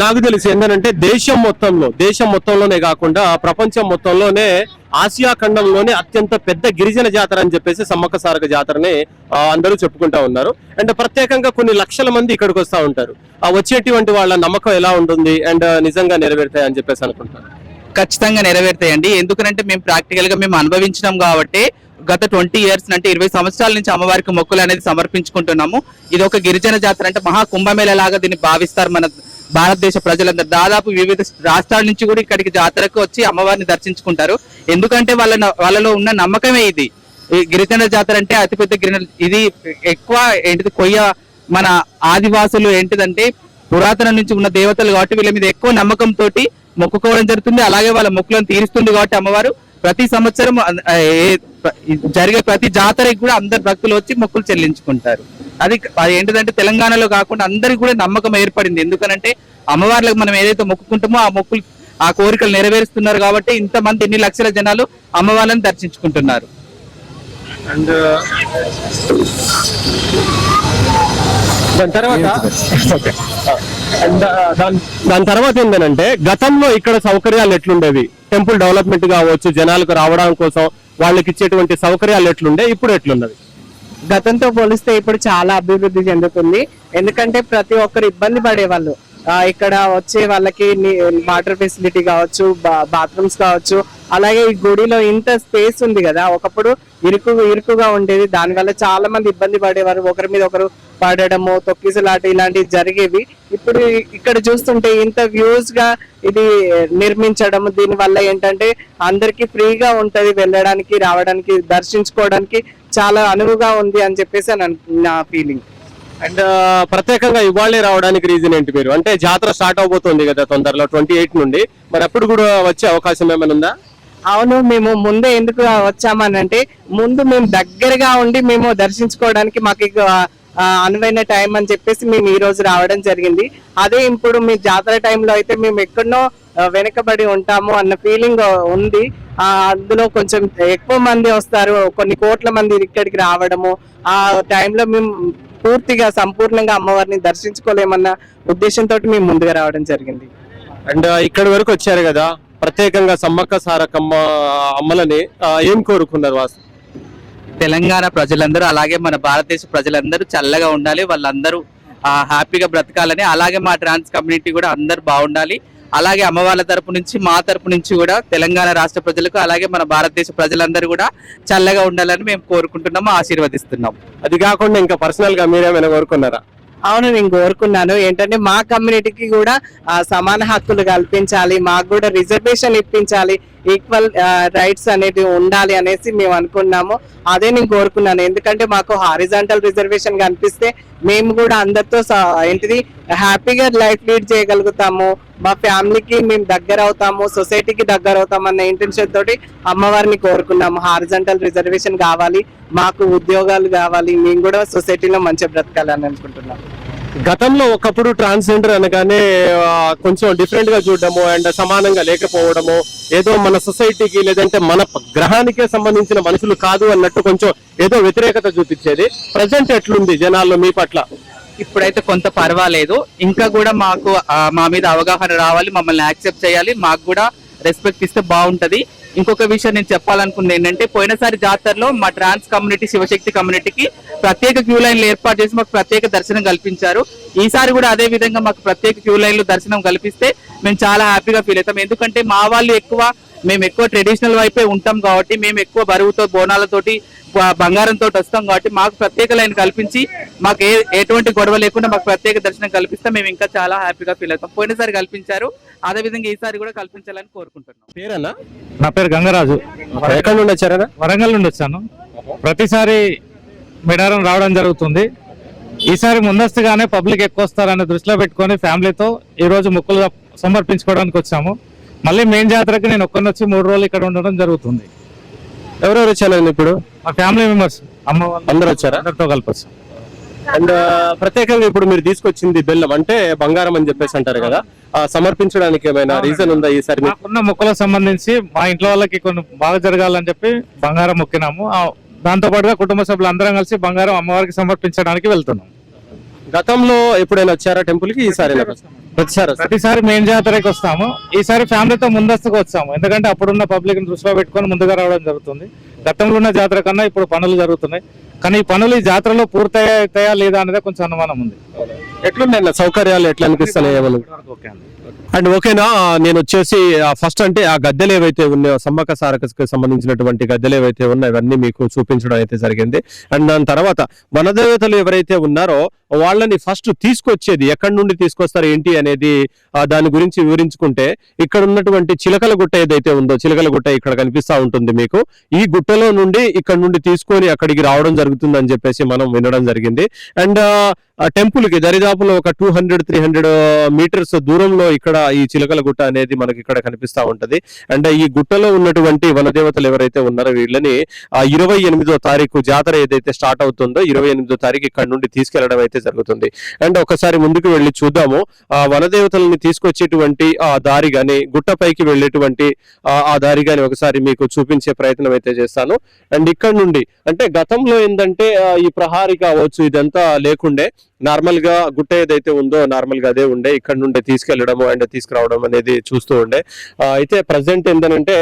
నాకు తెలిసి ఏంటంటే దేశం మొత్తంలోనే కాకుండా ప్రపంచం మొత్తంలోనే ఆసియా ఖండంలోనే అత్యంత పెద్ద గిరిజన జాతర అని చెప్పేసి సమ్మక్క సారక జాతరని అందరూ చెప్పుకుంటా ఉన్నారు. అండ్ ప్రత్యేకంగా కొన్ని లక్షల మంది ఇక్కడికి వస్తూ ఉంటారు. వచ్చేటువంటి వాళ్ళ నమ్మకం ఎలా ఉంటుంది అండ్ నిజంగా నెరవేరుతాయి అని చెప్పేసి అనుకుంటారు? ఖచ్చితంగా నెరవేరుతాయండి. ఎందుకంటే మేము ప్రాక్టికల్ గా మేము అనుభవించినాం కాబట్టి గత 20 ఇయర్స్ అంటే 20 సంవత్సరాల నుంచి అమ్మవారికి మొక్కులు అనేది సమర్పించుకుంటున్నాము. ఇది ఒక గిరిజన జాతర, అంటే మహా కుంభమేళ లాగా దీన్ని భావిస్తారు మన భారతదేశ ప్రజలందరూ. దాదాపు వివిధ రాష్ట్రాల నుంచి కూడా ఇక్కడికి జాతరకు వచ్చి అమ్మవారిని దర్శించుకుంటారు. ఎందుకంటే వాళ్ళలో ఉన్న నమ్మకమే ఇది. ఈ గిరిజన జాతర అంటే అతిపెద్ద గిరిజన, ఇది ఎక్కువ ఏంటిది మన ఆదివాసులు ఏంటిదంటే పురాతన నుంచి ఉన్న దేవతలు కాబట్టి వీళ్ళ మీద ఎక్కువ నమ్మకంతో మొక్కుకోవడం జరుగుతుంది. అలాగే వాళ్ళ మొక్కులను తీరుస్తుంది కాబట్టి అమ్మవారు ప్రతి సంవత్సరం జరిగే ప్రతి జాతరకి కూడా అందరు భక్తులు వచ్చి మొక్కులు చెల్లించుకుంటారు. అది ఏంటిదంటే తెలంగాణలో కాకుండా అందరికి కూడా నమ్మకం ఏర్పడింది. ఎందుకనంటే అమ్మవార్లకు మనం ఏదైతే మొక్కుకుంటామో ఆ కోరికలు నెరవేరుస్తున్నారు కాబట్టి ఇంతమంది ఇన్ని లక్షల జనాలు అమ్మవార్లను దర్శించుకుంటున్నారు. అండ్ దాని తర్వాత ఏంటంటే గతంలో ఇక్కడ సౌకర్యాలు ఎట్లుండేవి? టెంపుల్ డెవలప్మెంట్ కావచ్చు, జనాలకు రావడం కోసం వాళ్ళకి ఇచ్చేటువంటి సౌకర్యాలు ఎట్లుండే, ఇప్పుడు ఎట్లున్నది? గతంతో పోలిస్తే ఇప్పుడు చాలా అభివృద్ధి చెందుతుంది. ఎందుకంటే ప్రతి ఒక్కరు ఇబ్బంది పడేవాళ్ళు, ఇక్కడ వచ్చే వాళ్ళకి వాటర్ ఫెసిలిటీ కావచ్చు, బాత్రూమ్స్ కావచ్చు. అలాగే ఈ గుడిలో ఇంత స్పేస్ ఉంది కదా, ఒకప్పుడు ఇరుకుగా ఉండేది, దానివల్ల చాలా మంది ఇబ్బంది పడేవారు, ఒకరి మీద ఒకరు పడడము, తొక్కిసలాట ఇలాంటివి జరిగేవి. ఇప్పుడు ఇక్కడ చూస్తుంటే ఇంత వ్యూస్ గా ఇది నిర్మించడం, దీని వల్ల ఏంటంటే అందరికి ఫ్రీగా ఉంటది, వెళ్ళడానికి రావడానికి దర్శించుకోవడానికి చాలా అనువుగా ఉంది అని చెప్పేసి నా ఫీలింగ్. అండ్ ప్రత్యేకంగా ఇవాళే రావడానికి రీజన్ ఏంటి మీరు? అంటే జాతర స్టార్ట్ అవబోతుంది కదా తొందరలో 28 నుండి, మరి అప్పుడు కూడా వచ్చే అవకాశం ఏమైనా ఉందా? అవును, మేము ముందే ఎందుకు వచ్చామనంటే ముందు మేము దగ్గరగా ఉండి మేము దర్శించుకోవడానికి మాకు అనువైన టైం అని చెప్పేసి మేము ఈ రోజు రావడం జరిగింది. అదే ఇప్పుడు మీ జాతర టైంలో అయితే మేము ఎక్కడనో వెనకబడి ఉంటాము అన్న ఫీలింగ్ ఉంది. అందులో కొంచెం ఎక్కువ మంది వస్తారు, కొన్ని కోట్ల మంది ఇక్కడికి రావడము, ఆ టైంలో మేము పూర్తిగా సంపూర్ణంగా అమ్మవారిని దర్శించుకోలేమన్న ఉద్దేశంతో మేము ముందుగా రావడం జరిగింది. అండ్ ఇక్కడి వరకు వచ్చారు కదా, ప్రత్యేకంగా సమ్మక్క సారకమ్మ అమ్మలని ఏం కోరుకున్నారు వాసు? తెలంగాణ ప్రజలందరూ అలాగే మన భారతదేశ ప్రజలందరూ చల్లగా ఉండాలి, వాళ్ళందరూ హ్యాపీగా బ్రతకాలని, అలాగే మా ట్రాన్స్ కమ్యూనిటీ కూడా అందరూ బాగుండాలి. అలాగే అమ్మవాళ్ళ తరపు నుంచి మా తరపు నుంచి కూడా తెలంగాణ రాష్ట్ర ప్రజలకు అలాగే మన భారతదేశ ప్రజలందరూ కూడా చల్లగా ఉండాలని మేము కోరుకుంటున్నాము, ఆశీర్వదిస్తున్నాం. అది కాకుండా ఇంకా పర్సనల్ గా మీరేమైనా కోరుకున్నారా? అవును, నేను కోరుకున్నాను ఏంటంటే మా కమ్యూనిటీకి కూడా సమాన హక్కులు కల్పించాలి, మాకు కూడా రిజర్వేషన్ ఇప్పించాలి, ఈక్వల్ రైట్స్ అనేది ఉండాలి అనేసి మేము అనుకున్నాము. అదే నేను కోరుకున్నాను. ఎందుకంటే మాకు హారిజాంటల్ రిజర్వేషన్ కనిపిస్తే మేము కూడా అందరితో ఏంటిది హ్యాపీగా లైఫ్ లీడ్ చేయగలుగుతాము, మా ఫ్యామిలీకి మేము దగ్గర అవుతాము, సొసైటీకి దగ్గర అవుతాము అన్న ఇంటెన్షన్ తోటి అమ్మవారిని కోరుకున్నాము. హారిజాంటల్ రిజర్వేషన్ కావాలి, మాకు ఉద్యోగాలు కావాలి, మేము కూడా సొసైటీలో మంచిగా బ్రతకాలని అనుకుంటున్నాం. గతంలో ఒకప్పుడు ట్రాన్స్జెండర్ అనగానే కొంచెం డిఫరెంట్ గా చూడడము అండ్ సమానంగా లేకపోవడము, ఏదో మన సొసైటీకి లేదంటే మన గ్రహానికే సంబంధించిన మనుషులు కాదు అన్నట్టు కొంచెం ఏదో వ్యతిరేకత చూపించేది. ప్రజెంట్ ఎట్లుంది జనాల్లో మీ పట్ల? ఇప్పుడైతే కొంత పర్వాలేదు, ఇంకా కూడా మాకు మా మీద అవగాహన రావాలి, మమ్మల్ని యాక్సెప్ట్ చేయాలి, మాకు కూడా రెస్పెక్ట్ ఇస్తే బాగుంటది. ఇంకొక విషయం నేను చెప్పాలనుకుంది ఏంటంటే, పోయినసారి జాతరలో మా ట్రాన్స్ కమ్యూనిటీ శివశక్తి కమ్యూనిటీకి ప్రత్యేక క్యూ లైన్లు ఏర్పాటు చేసి మాకు ప్రత్యేక దర్శనం కల్పించారు. ఈసారి కూడా అదే విధంగా మాకు ప్రత్యేక క్యూ లైన్లు దర్శనం కల్పిస్తే మేము చాలా హ్యాపీగా ఫీల్ అవుతాం. ఎందుకంటే మా వాళ్ళు మేము ఎక్కువ ట్రెడిషనల్ వైపే ఉంటాం కాబట్టి, మేము ఎక్కువ బరువుతో బోనాలతోటి బంగారంతో వస్తాం కాబట్టి మాకు ప్రత్యేక లైన్ కల్పించి మాకు ఎటువంటి గొడవ లేకుండా మాకు ప్రత్యేక దర్శనం కల్పిస్తే మేము ఇంకా చాలా హ్యాపీగా ఫీల్ అవుతాం. పోయినసారి కల్పించారు, అదే విధంగా ఈసారి కూడా కల్పించాలని కోరుకుంటున్నాం. పేరన్నా? నా పేరు గంగరాజు. ఎక్కడ నుండి వచ్చారా? వరంగల్ నుండి వచ్చాను. ప్రతిసారి మేడారం రావడం జరుగుతుంది. ఈసారి ముందస్తుగానే పబ్లిక్ ఎక్కువ వస్తారని దృష్టిలో పెట్టుకొని ఫ్యామిలీతో ఈ రోజు మొక్కులు సమర్పించుకోవడానికి వచ్చాము. మళ్ళీ మెయిన్ జాతరకి నేను ఒక్కరిని వచ్చి 3 రోజులు ఇక్కడ ఉండడం జరుగుతుంది. ఎవరెవరు వచ్చారండి ఇప్పుడు? మా ఫ్యామిలీ మెంబర్స్, అమ్మ వాళ్ళు అందరూ వచ్చారా? అందరితో కలిపి వచ్చాం. అండ్ ప్రత్యేకంగా ఇప్పుడు మీరు తీసుకొచ్చింది బెల్లం అంటే బంగారం అని చెప్పేసి అంటారు కదా, సమర్పించడానికి ఏమైనా రీజన్ ఉందా ఈసారి? మాకున్న మొక్కలకు సంబంధించి మా ఇంట్లో వాళ్ళకి కొన్ని బాగా జరగాలని చెప్పి బంగారం మొక్కినాము. దాంతో పాటుగా కుటుంబ సభ్యులు అందరం కలిసి బంగారం అమ్మవారికి సమర్పించడానికి వెళ్తున్నాం. గతంలో ఎప్పుడైనా వచ్చారా టెంపుల్ కి? ఈసారి ప్రతిసారి మెయిన్ జాతరకి వస్తాము. ఈసారి ఫ్యామిలీతో ముందస్తుగా వచ్చాము, ఎందుకంటే అప్పుడున్న పబ్లిక్ దృష్టిలో పెట్టుకొని ముందుగా రావడం జరుగుతుంది. గతంలో ఉన్న జాతర కన్నా ఇప్పుడు పనులు జరుగుతున్నాయి, కానీ ఈ పనులు ఈ జాతరలో పూర్తయ్యాయా లేదా అనేది కొంచెం అనుమానం ఉంది. ఎట్లున్నాయి సౌకర్యాలు, ఎట్లా అనిపిస్తున్నాయి? ఓకే అండి. అండ్ ఓకేనా, నేను వచ్చేసి ఫస్ట్ అంటే ఆ గద్దెలు ఏవైతే ఉన్నాయో సమ్మక్క సారకకు సంబంధించినటువంటి గద్దెలు ఏవైతే ఉన్నాయో అవన్నీ మీకు చూపించడం అయితే జరిగింది. అండ్ దాని తర్వాత వనదేవతలు ఎవరైతే ఉన్నారో వాళ్ళని ఫస్ట్ తీసుకొచ్చేది ఎక్కడి నుండి తీసుకొస్తారు ఏంటి అనేది దాని గురించి వివరించుకుంటే, ఇక్కడ ఉన్నటువంటి చిలకల గుట్ట ఏదైతే ఉందో, చిలకల గుట్ట ఇక్కడ కనిపిస్తా ఉంటుంది మీకు. ఈ గుట్టలో నుండి ఇక్కడ నుండి తీసుకొని అక్కడికి రావడం జరుగుతుంది అని చెప్పేసి మనం వినడం జరిగింది. అండ్ టెంపుల్ కి దరిదాపులో ఒక 200-300 మీటర్స్ దూరంలో ఇక్కడ ఈ చిలకల గుట్ట అనేది మనకి ఇక్కడ కనిపిస్తా ఉంటది. అండ్ ఈ గుట్టలో ఉన్నటువంటి వనదేవతలు ఎవరైతే ఉన్నారో వీళ్ళని 28వ తారీఖు జాతర ఏదైతే స్టార్ట్ అవుతుందో 28వ తారీఖు ఇక్కడ నుండి తీసుకెళ్లడం అయితే జరుగుతుంది. అండ్ ఒకసారి ముందుకు వెళ్ళి చూద్దాము. ఆ వనదేవతలని తీసుకొచ్చేటువంటి ఆ దారి గాని, గుట్టపైకి వెళ్ళేటువంటి ఆ దారి గాని ఒకసారి మీకు చూపించే ప్రయత్నం అయితే చేస్తాను. అండ్ ఇక్కడ నుండి అంటే గతంలో ఏంటంటే ఈ ప్రహారీ కావచ్చు ఇదంతా లేకుండే, నార్మల్ గా గుట్ట ఏదైతే ఉందో నార్మల్ గా అదే ఉండే. ఇక్కడ నుండి తీసుకెళ్లడం అండ్ తీసుకురావడం అనేది చూస్తూ ఉండే. అయితే ప్రజెంట్ ఏంటంటే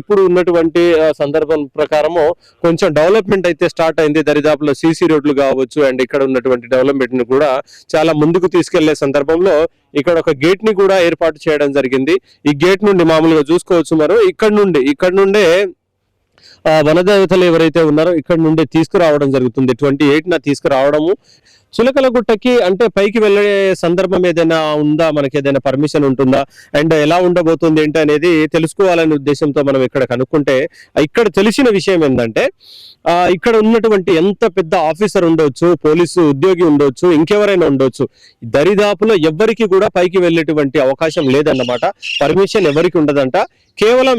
ఇప్పుడు ఉన్నటువంటి సందర్భం ప్రకారము కొంచెం డెవలప్మెంట్ అయితే స్టార్ట్ అయింది. దరిదాపులో సీసీ రోడ్లు కావచ్చు అండ్ ఇక్కడ ఉన్నటువంటి డెవలప్మెంట్ ని కూడా చాలా ముందుకు తీసుకెళ్లే సందర్భంలో ఇక్కడ ఒక గేట్ ని కూడా ఏర్పాటు చేయడం జరిగింది. ఈ గేట్ నుండి మామూలుగా చూసుకోవచ్చు మరి ఇక్కడ నుండే వనదేవతలు ఎవరైతే ఉన్నారో ఇక్కడ నుండి తీసుకురావడం జరుగుతుంది. 28న తీసుకురావడము. చిలకల గుట్టకి అంటే పైకి వెళ్ళే సందర్భం ఏదైనా ఉందా, మనకి ఏదైనా పర్మిషన్ ఉంటుందా అండ్ ఎలా ఉండబోతుంది ఏంటి అనేది తెలుసుకోవాలనే ఉద్దేశంతో మనం ఇక్కడ కనుక్కుంటే, ఇక్కడ తెలిసిన విషయం ఏంటంటే ఇక్కడ ఉన్నటువంటి ఎంత పెద్ద ఆఫీసర్ ఉండొచ్చు, పోలీసు ఉద్యోగి ఉండొచ్చు, ఇంకెవరైనా ఉండొచ్చు, దరిదాపులో ఎవ్వరికి కూడా పైకి వెళ్ళేటువంటి అవకాశం లేదన్నమాట. పర్మిషన్ ఎవరికి ఉండదంట. కేవలం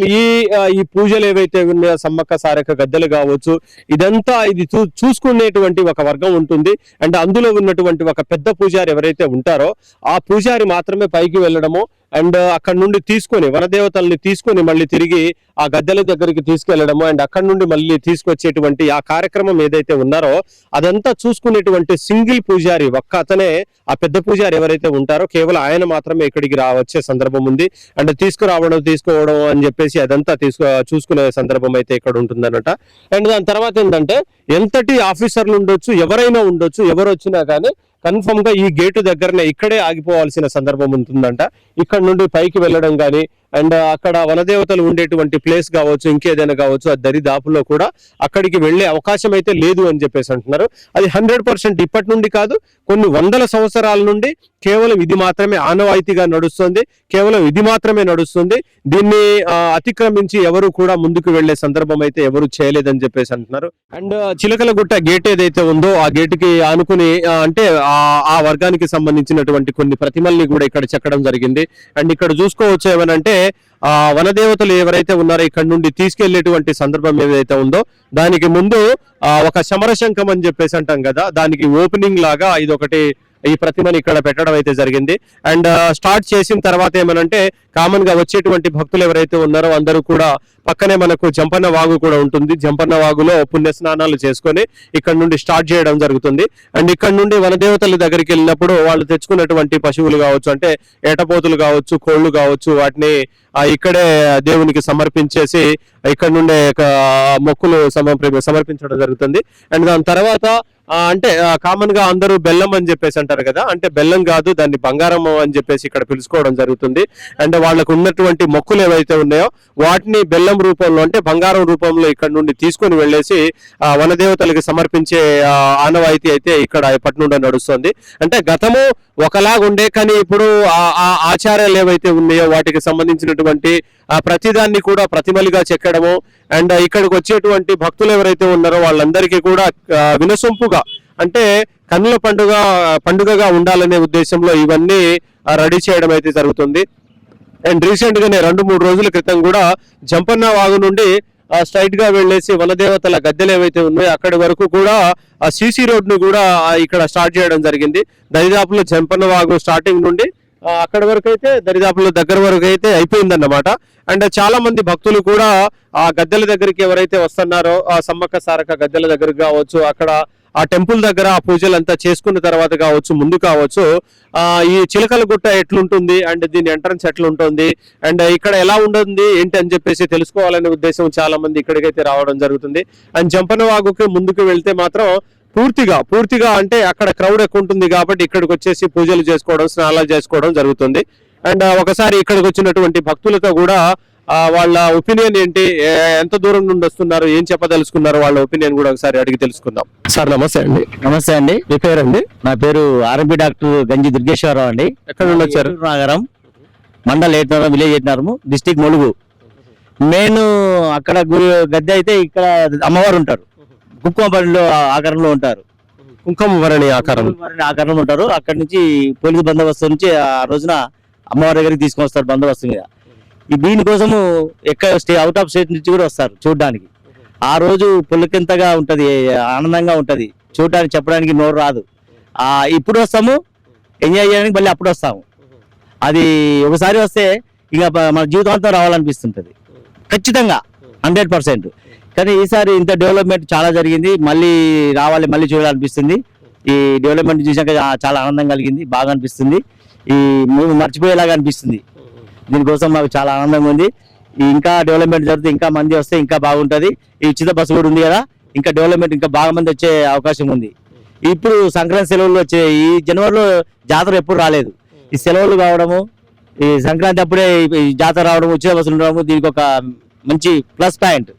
ఈ పూజలు ఏవైతే ఉన్నాయో సమ్మక్క సారక్క గద్దెలు కావచ్చు, ఇదంతా ఇది చూసుకునేటువంటి ఒక వర్గం ఉంటుంది. అండ్ అందులో ఉన్నటువంటి ఒక పెద్ద పూజారి ఎవరైతే ఉంటారో ఆ పూజారి మాత్రమే పైకి వెళ్ళడము అండ్ అక్కడ నుండి తీసుకొని వనదేవతల్ని తీసుకొని మళ్ళీ తిరిగి ఆ గద్దెల దగ్గరికి తీసుకెళ్లడము అండ్ అక్కడ నుండి మళ్ళీ తీసుకొచ్చేటువంటి ఆ కార్యక్రమం ఏదైతే ఉన్నారో అదంతా చూసుకునేటువంటి సింగిల్ పూజారి ఒక్క అతనే, ఆ పెద్ద పూజారి ఎవరైతే ఉంటారో కేవలం ఆయన మాత్రమే ఇక్కడికి వచ్చే సందర్భం ఉంది. అండ్ తీసుకోవడం అని చెప్పేసి అదంతా చూసుకునే సందర్భం అయితే ఇక్కడ ఉంటుందన్నమాట. అండ్ దాని తర్వాత ఏంటంటే ఎంతటి ఆఫీసర్లు ఉండొచ్చు, ఎవరైనా ఉండొచ్చు, ఎవరు వచ్చినా కానీ కన్ఫర్మ్ గా ఈ గేటు దగ్గరనే ఇక్కడే ఆగిపోవాల్సిన సందర్భం ఉంటుందంట. ఇక్కడ నుండి పైకి వెళ్ళడం కానీ అండ్ అక్కడ వనదేవతలు ఉండేటువంటి ప్లేస్ కావచ్చు, ఇంకేదైనా కావచ్చు, ఆ దరిదాపుల్లో కూడా అక్కడికి వెళ్లే అవకాశం అయితే లేదు అని చెప్పేసి అంటున్నారు. అది 100% ఇప్పటి నుండి కాదు, కొన్ని వందల సంవత్సరాల నుండి కేవలం ఇది మాత్రమే ఆనవాయితీగా నడుస్తుంది, కేవలం ఇది మాత్రమే నడుస్తుంది. దీన్ని అతిక్రమించి ఎవరు కూడా ముందుకు వెళ్లే సందర్భం అయితే ఎవరు చేయలేదని చెప్పేసి అంటున్నారు. అండ్ చిలకలగుట్ట గేట్ ఏదైతే ఉందో ఆ గేటుకి ఆనుకుని అంటే ఆ వర్గానికి సంబంధించినటువంటి కొన్ని ప్రతిమల్ని కూడా ఇక్కడ చెక్కడం జరిగింది. అండ్ ఇక్కడ చూసుకోవచ్చు ఏమనంటే వనదేవతలు ఎవరైతే ఉన్నారో ఇక్కడ నుండి తీసుకెళ్లేటువంటి సందర్భం ఏదైతే ఉందో దానికి ముందు ఒక సమరశంఖం అని చెప్పేసి అంటాం కదా, దానికి ఓపెనింగ్ లాగా ఇదొకటి ఈ ప్రతిమని ఇక్కడ పెట్టడం అయితే జరిగింది. అండ్ స్టార్ట్ చేసిన తర్వాత ఏమనంటే కామన్ గా వచ్చేటువంటి భక్తులు ఎవరైతే ఉన్నారో అందరూ కూడా పక్కనే మనకు జంపన్న వాగు కూడా ఉంటుంది. జంపన్న వాగులో పుణ్య స్నానాలు చేసుకొని ఇక్కడ నుండి స్టార్ట్ చేయడం జరుగుతుంది. అండ్ ఇక్కడ నుండి వనదేవతల దగ్గరికి వెళ్ళినప్పుడు వాళ్ళు తెచ్చుకున్నటువంటి పశువులు కావచ్చు, అంటే ఏటపోతులు కావచ్చు, కోళ్లు కావచ్చు, వాటిని ఇక్కడే దేవునికి సమర్పించేసి ఇక్కడ నుండే మొక్కులు సమర్పించడం జరుగుతుంది. అండ్ దాని తర్వాత అంటే కామన్ గా అందరూ బెల్లం అని చెప్పేసి అంటారు కదా, అంటే బెల్లం కాదు, దాన్ని బంగారం అని చెప్పేసి ఇక్కడ పిలుచుకోవడం జరుగుతుంది. అండ్ వాళ్ళకు ఉన్నటువంటి మొక్కులు ఏవైతే ఉన్నాయో వాటిని బెల్లం రూపంలో అంటే బంగారం రూపంలో ఇక్కడ నుండి తీసుకొని వెళ్ళేసి వనదేవతలకు సమర్పించే ఆనవాయితీ అయితే ఇక్కడ ఇప్పటి నుండి నడుస్తుంది. అంటే గతము ఒకలాగుండే కానీ ఇప్పుడు ఆ ఆచారాలు ఏవైతే ఉన్నాయో వాటికి సంబంధించినటువంటి ప్రతిదాన్ని కూడా ప్రతిమలుగా చెక్కడము అండ్ ఇక్కడికి వచ్చేటువంటి భక్తులు ఎవరైతే ఉన్నారో వాళ్ళందరికీ కూడా వినసొంపుగా అంటే కన్నుల పండుగగా ఉండాలనే ఉద్దేశంలో ఇవన్నీ రెడీ చేయడం అయితే జరుగుతుంది. అండ్ రీసెంట్ గానే 2-3 రోజుల క్రితం కూడా జంపన్న వాగు నుండి స్ట్రైట్ గా వెళ్లేసి వనదేవతల గద్దెలు ఏవైతే ఉన్నాయో అక్కడి వరకు కూడా సిసి రోడ్ ను కూడా ఇక్కడ స్టార్ట్ చేయడం జరిగింది. దరిదాపులో జంపన్న వాగు స్టార్టింగ్ నుండి అక్కడి వరకు అయితే దరిదాపుల దగ్గర వరకు అయితే అయిపోయిందన్నమాట. అండ్ చాలా మంది భక్తులు కూడా ఆ గద్దెల దగ్గరికి ఎవరైతే వస్తున్నారో ఆ సమ్మక్క సారక్క గద్దెల దగ్గరికి కావచ్చు, అక్కడ ఆ టెంపుల్ దగ్గర ఆ పూజలంతా చేసుకున్న తర్వాత కావచ్చు, ముందు కావచ్చు, ఈ చిలకలగుట్ట ఎట్లుంటుంది అండ్ దీని ఎంట్రన్స్ ఎట్లుంటుంది అండ్ ఇక్కడ ఎలా ఉంటుంది ఏంటి అని చెప్పేసి తెలుసుకోవాలనే ఉద్దేశం చాలా మంది ఇక్కడికైతే రావడం జరుగుతుంది. అండ్ జంపన్న వాగుకి ముందుకు వెళ్తే మాత్రం పూర్తిగా అంటే అక్కడ క్రౌడ్ ఎక్కువ ఉంటుంది కాబట్టి ఇక్కడికి వచ్చేసి పూజలు చేసుకోవడం, స్నానాలు చేసుకోవడం జరుగుతుంది. అండ్ ఒకసారి ఇక్కడికి వచ్చినటువంటి భక్తులతో కూడా వాళ్ళ ఒపీనియన్ ఏంటి, ఎంత దూరం నుండి వస్తున్నారు, ఏం చెప్పదలుచుకున్నారు, వాళ్ళ ఒపీనియన్ కూడా ఒకసారి అడిగి తెలుసుకుందాం. సార్ నమస్తే అండి. నమస్తే అండి. మీ పేరండి? నా పేరు ఆర్ఎంపీ డాక్టర్ గంజి దుర్గేశ్వరరావు అండి. ఎక్కడ నుండి వచ్చారు? నగరం mandal 8 village 8 district Mulugu. Main అక్కడ గద్దె అయితే ఇక్కడ అమ్మవారు ఉంటారు, కుంకుమపల్లిలో ఆకారంలో ఉంటారు, కుంకుమవరణి ఆకారంలో ఉంటారు. అక్కడి నుంచి పోలీసు బందోబస్తు నుంచి ఆ రోజున అమ్మవారి దగ్గరికి తీసుకొని వస్తారు బందోబస్తు మీద. దీనికోసము అవుట్ ఆఫ్ స్టేట్ నుంచి కూడా వస్తారు చూడడానికి. ఆ రోజు పులకింతగా ఉంటది, ఆనందంగా ఉంటది, చూడడానికి చెప్పడానికి నోరు రాదు. ఇప్పుడు వస్తాము ఎంజాయ్ చేయడానికి, మళ్ళీ అప్పుడు వస్తాము. అది ఒకసారి వస్తే ఇక మన జీవితాంతం రావాలనిపిస్తుంటది ఖచ్చితంగా 100%. కానీ ఈసారి ఇంత డెవలప్మెంట్ చాలా జరిగింది, మళ్ళీ రావాలి, మళ్ళీ చూడాలనిపిస్తుంది. ఈ డెవలప్మెంట్ చూసాక చాలా ఆనందం కలిగింది, బాగా అనిపిస్తుంది, ఈ మర్చిపోయేలాగా అనిపిస్తుంది. దీనికోసం మాకు చాలా ఆనందంగా ఉంది. ఇంకా డెవలప్మెంట్ జరిగితే ఇంకా మంది వస్తే ఇంకా బాగుంటది. ఈ ఉచిత బస్సు కూడా ఉంది కదా, ఇంకా డెవలప్మెంట్ ఇంకా బాగా మంది వచ్చే అవకాశం ఉంది. ఇప్పుడు సంక్రాంతి సెలవులు వచ్చే ఈ జనవరిలో జాతర ఎప్పుడు రాలేదు. ఈ సెలవులు కావడము, ఈ సంక్రాంతి అప్పుడే ఈ జాతర రావడం, ఉచిత బస్సులు ఉండడము దీనికి ఒక మంచి ప్లస్ పాయింట్.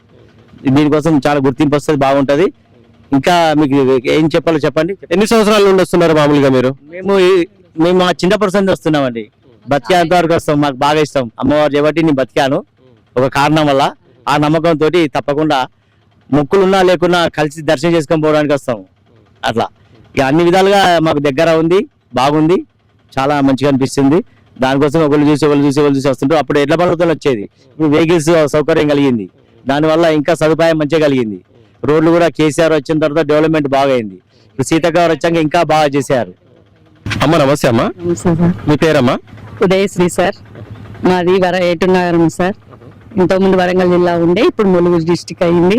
దీనికోసం చాలా గుర్తింపు వస్తుంది, బాగుంటది. ఇంకా మీకు ఏం చెప్పాలో చెప్పండి. ఎన్ని సంవత్సరాల నుండి వస్తున్నారు మామూలుగా మీరు? మేము మా చిన్నప్పటి నుంచి వస్తున్నామండి. బతికేంత వరకు వస్తాం, మాకు బాగా ఇష్టం. అమ్మవారు కాబట్టి నేను బతికాను ఒక కారణం వల్ల. ఆ నమ్మకంతో తప్పకుండా మొక్కులున్నా లేకున్నా కలిసి దర్శనం చేసుకొని పోవడానికి వస్తాము. అట్లా ఇక అన్ని విధాలుగా మాకు దగ్గర ఉంది, బాగుంది, చాలా మంచిగా అనిపిస్తుంది. దానికోసం ఒకళ్ళు చూసి వస్తుంటారు. అప్పుడు ఎడ్ల బండ్లతో వచ్చేది, ఇప్పుడు వెహికల్స్ సౌకర్యం కలిగింది, దానివల్ల ఇంకా సదుపాయం మంచిగా కలిగింది. రోడ్లు కూడా కేసీఆర్ వచ్చిన తర్వాత డెవలప్మెంట్ బాగా అయింది. ఇప్పుడు సీతక్క గారు వచ్చాక ఇంకా బాగా చేశారు. అమ్మ నమస్తే. అమ్మ మీ పేరమ్మా? ఉదయశ్రీ సార్. మాది ఏటునగరం సార్. ఇంతకుముందు వరంగల్ జిల్లా ఉండే, ఇప్పుడు ములుగు డిస్టిక్ అయింది.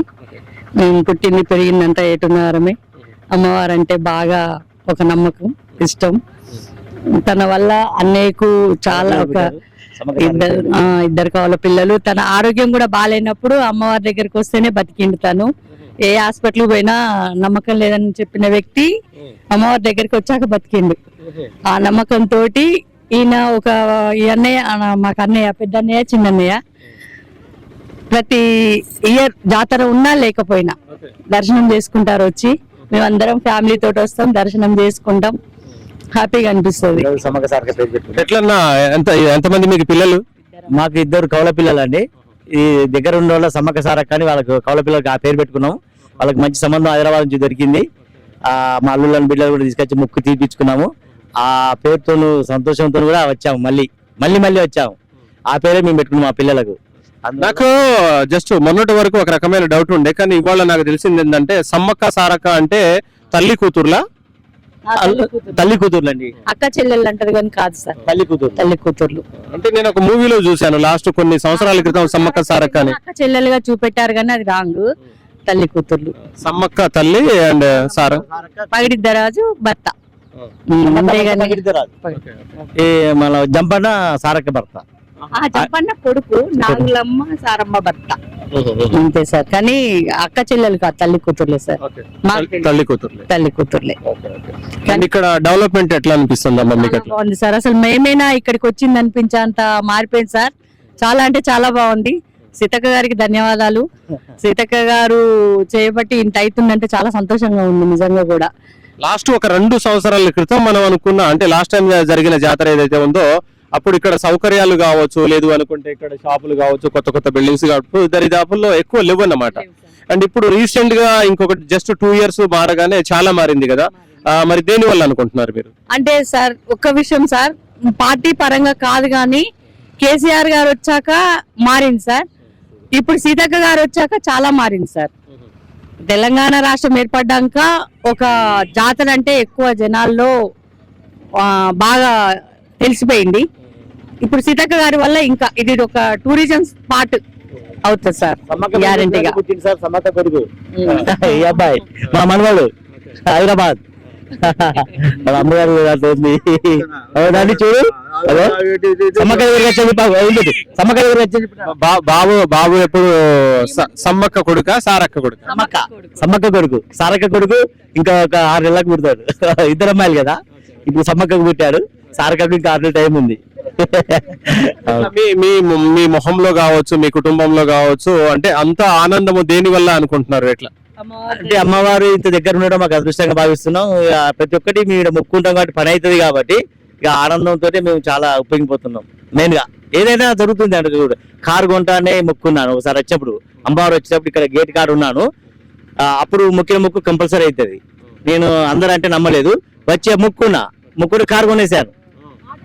మేము పుట్టింది పెరిగిందంతా ఏటునగరమే. అమ్మవారు అంటే బాగా ఒక నమ్మకం, ఇష్టం. తన వల్ల అన్నయ్యకు చాలా ఇద్దరు కావాల పిల్లలు. తన ఆరోగ్యం కూడా బాగాలేనప్పుడు అమ్మవారి దగ్గరికి వస్తేనే బతికిండు. తను ఏ హాస్పిటల్ పోయినా నమ్మకం లేదని చెప్పిన వ్యక్తి అమ్మవారి దగ్గరికి వచ్చాక బతికిండు. ఆ నమ్మకంతో ఈయన ఈ అన్నయ్య, మాకు అన్నయ్య, పెద్ద అన్నయ్య, చిన్న అన్నయ్య, ప్రతి ఇయర్ జాతర ఉన్నా లేకపోయినా దర్శనం చేసుకుంటారు వచ్చి. మేమందరం ఫ్యామిలీ తోటి వస్తాం, దర్శనం చేసుకుంటాం, హ్యాపీగా అనిపిస్తుంది. ఎట్లన్నా ఎంతమంది మీకు పిల్లలు? మాకు 2 కౌల పిల్లలు అండి. ఈ దగ్గర ఉన్న వాళ్ళ సమ్మక్క సారక్క అని వాళ్ళకి కౌల పిల్లలకి ఆ పేరు పెట్టుకున్నాం. వాళ్ళకి మంచి సంబంధం హైదరాబాద్ నుంచి దొరికింది. మా అల్లుళ్ళని బిడ్డలు కూడా తీసుకొచ్చి ముక్కు తీపించుకున్నాము. ఆ పేరుతో సంతోషంతో కూడా వచ్చాము, మళ్ళీ వచ్చాము. ఆ పేరే మేము పెట్టుకున్నాం మా పిల్లలకు. నాకు జస్ట్ మొన్నటి వరకు ఒక రకమైన డౌట్ ఉండే, కానీ ఇవాళ నాకు తెలిసింది ఏంటంటే సమ్మక్క సారక్క అంటే తల్లి కూతుర్లా? తల్లి కూతుర్లు అండి. అక్క చెల్లెళ్ళు అంటారు కానీ కాదు సార్, తల్లి కూతుర్లు. అంటే నేను ఒక మూవీలో చూశాను లాస్ట్ కొన్ని సంవత్సరాల క్రితం సమ్మక్క సారక్క అని. అక్క చెల్లెలుగా చూపెట్టారు కానీ అది రాంగ్. తల్లి కూతుర్లు సమ్మక్క తల్లి అండ్ పగిడిద్దరాజు భర్త. మన జంపన్న సారక్క భర్త, చెప్పన్న కొడుకు, నాగులమ్మ సారమ్మ భర్త. అంతే సార్, కానీ అక్క చెల్లెలు కాదు, తల్లి కూతుర్లే సార్. తల్లి కూతుర్లే. ఇక్కడ డెవలప్మెంట్ ఎట్లా అనిపిస్తుంది అమ్మ మీకు? బాగుంది సార్. అసలు మేమైనా ఇక్కడికి వచ్చింది అనిపించేంత మారిపోయింది సార్. చాలా అంటే చాలా బాగుంది. సీతక్క గారికి ధన్యవాదాలు. సీతక్క గారు చేయబట్టి ఇంత అవుతుందంటే చాలా సంతోషంగా ఉంది నిజంగా కూడా. లాస్ట్ ఒక 2 సంవత్సరాల క్రితం మనం అనుకున్న, అంటే లాస్ట్ టైం జరిగిన జాతర ఏదైతే ఉందో అప్పుడు ఇక్కడ సౌకర్యాలు కావచ్చు, లేదు అనుకుంటే ఇక్కడ షాపులు కావచ్చు, కొత్త బిల్డింగ్స్ కావచ్చు, దరిదాపుల్లో ఎక్కువ లేవు అన్నమాట. అండ్ ఇప్పుడు రీసెంట్ గా ఇంకొకటి జస్ట్ 2 years మారగానే చాలా మారింది కదా, మరి దేని వల్ల అనుకుంటున్నారు మీరు? అంటే సార్ ఒక్క విషయం సార్, పార్టీ పరంగా కాదు కానీ కేసీఆర్ గారు వచ్చాక మారింది సార్. ఇప్పుడు సీతక్క గారు వచ్చాక చాలా మారింది సార్. తెలంగాణ రాష్ట్రం ఏర్పడ్డాక ఒక జాతర అంటే ఎక్కువ జనాల్లో బాగా తెలిసిపోయింది. ఇప్పుడు సీతక్క గారి వల్ల ఇంకా ఇది ఒక టూరిజం స్పాట్ అవుతుంది సార్, గ్యారంటీగా. సమ్మక్క కొడుకు ఈ అబ్బాయి మా మనవాడు హైదరాబాద్. మన అమ్మగారు దాన్ని చూడు, సమ్మక్క దగ్గరికి వచ్చింది. సమ్మక్క దగ్గరికి వచ్చింది. బాబు ఎప్పుడు సమ్మక్క కొడుక సారక్క కొడుక? సమ్మక్క కొడుకు, సారక్క కొడుకు. ఇంకా ఒక 6 నెలలకు పుడతాడు. 2 అమ్మాయిలు కదా, ఇప్పుడు సమ్మక్కకు పుట్టాడు. సారక్కకు ఇంకా 6 నెలల టైం ఉంది. మీ మొహంలో కావచ్చు, మీ కుటుంబంలో కావచ్చు, అంటే అంత ఆనందము దేని వల్ల అనుకుంటున్నారు? ఎట్లా అంటే అమ్మవారు ఇంత దగ్గర ఉండడం మాకు అదృష్టంగా భావిస్తున్నాం. ప్రతి ఒక్కటి మేము మొక్కుంటాం కాబట్టి పని అవుతుంది కాబట్టి ఇక ఆనందంతో మేము చాలా ఉపయోగపోతున్నాం. మెయిన్ గా ఏదైనా జరుగుతుంది అంటే చూడు, కారు కొంటానే మొక్కున్నాను. ఒకసారి వచ్చినప్పుడు అమ్మవారు వచ్చినప్పుడు ఇక్కడ గేట్ కాడ ఉన్నాను. అప్పుడు మొక్కిన మొక్కు కంపల్సరీ అవుతుంది. నేను అందరంటే నమ్మలేదు, వచ్చే ముక్కుని కారు కొనేసాను.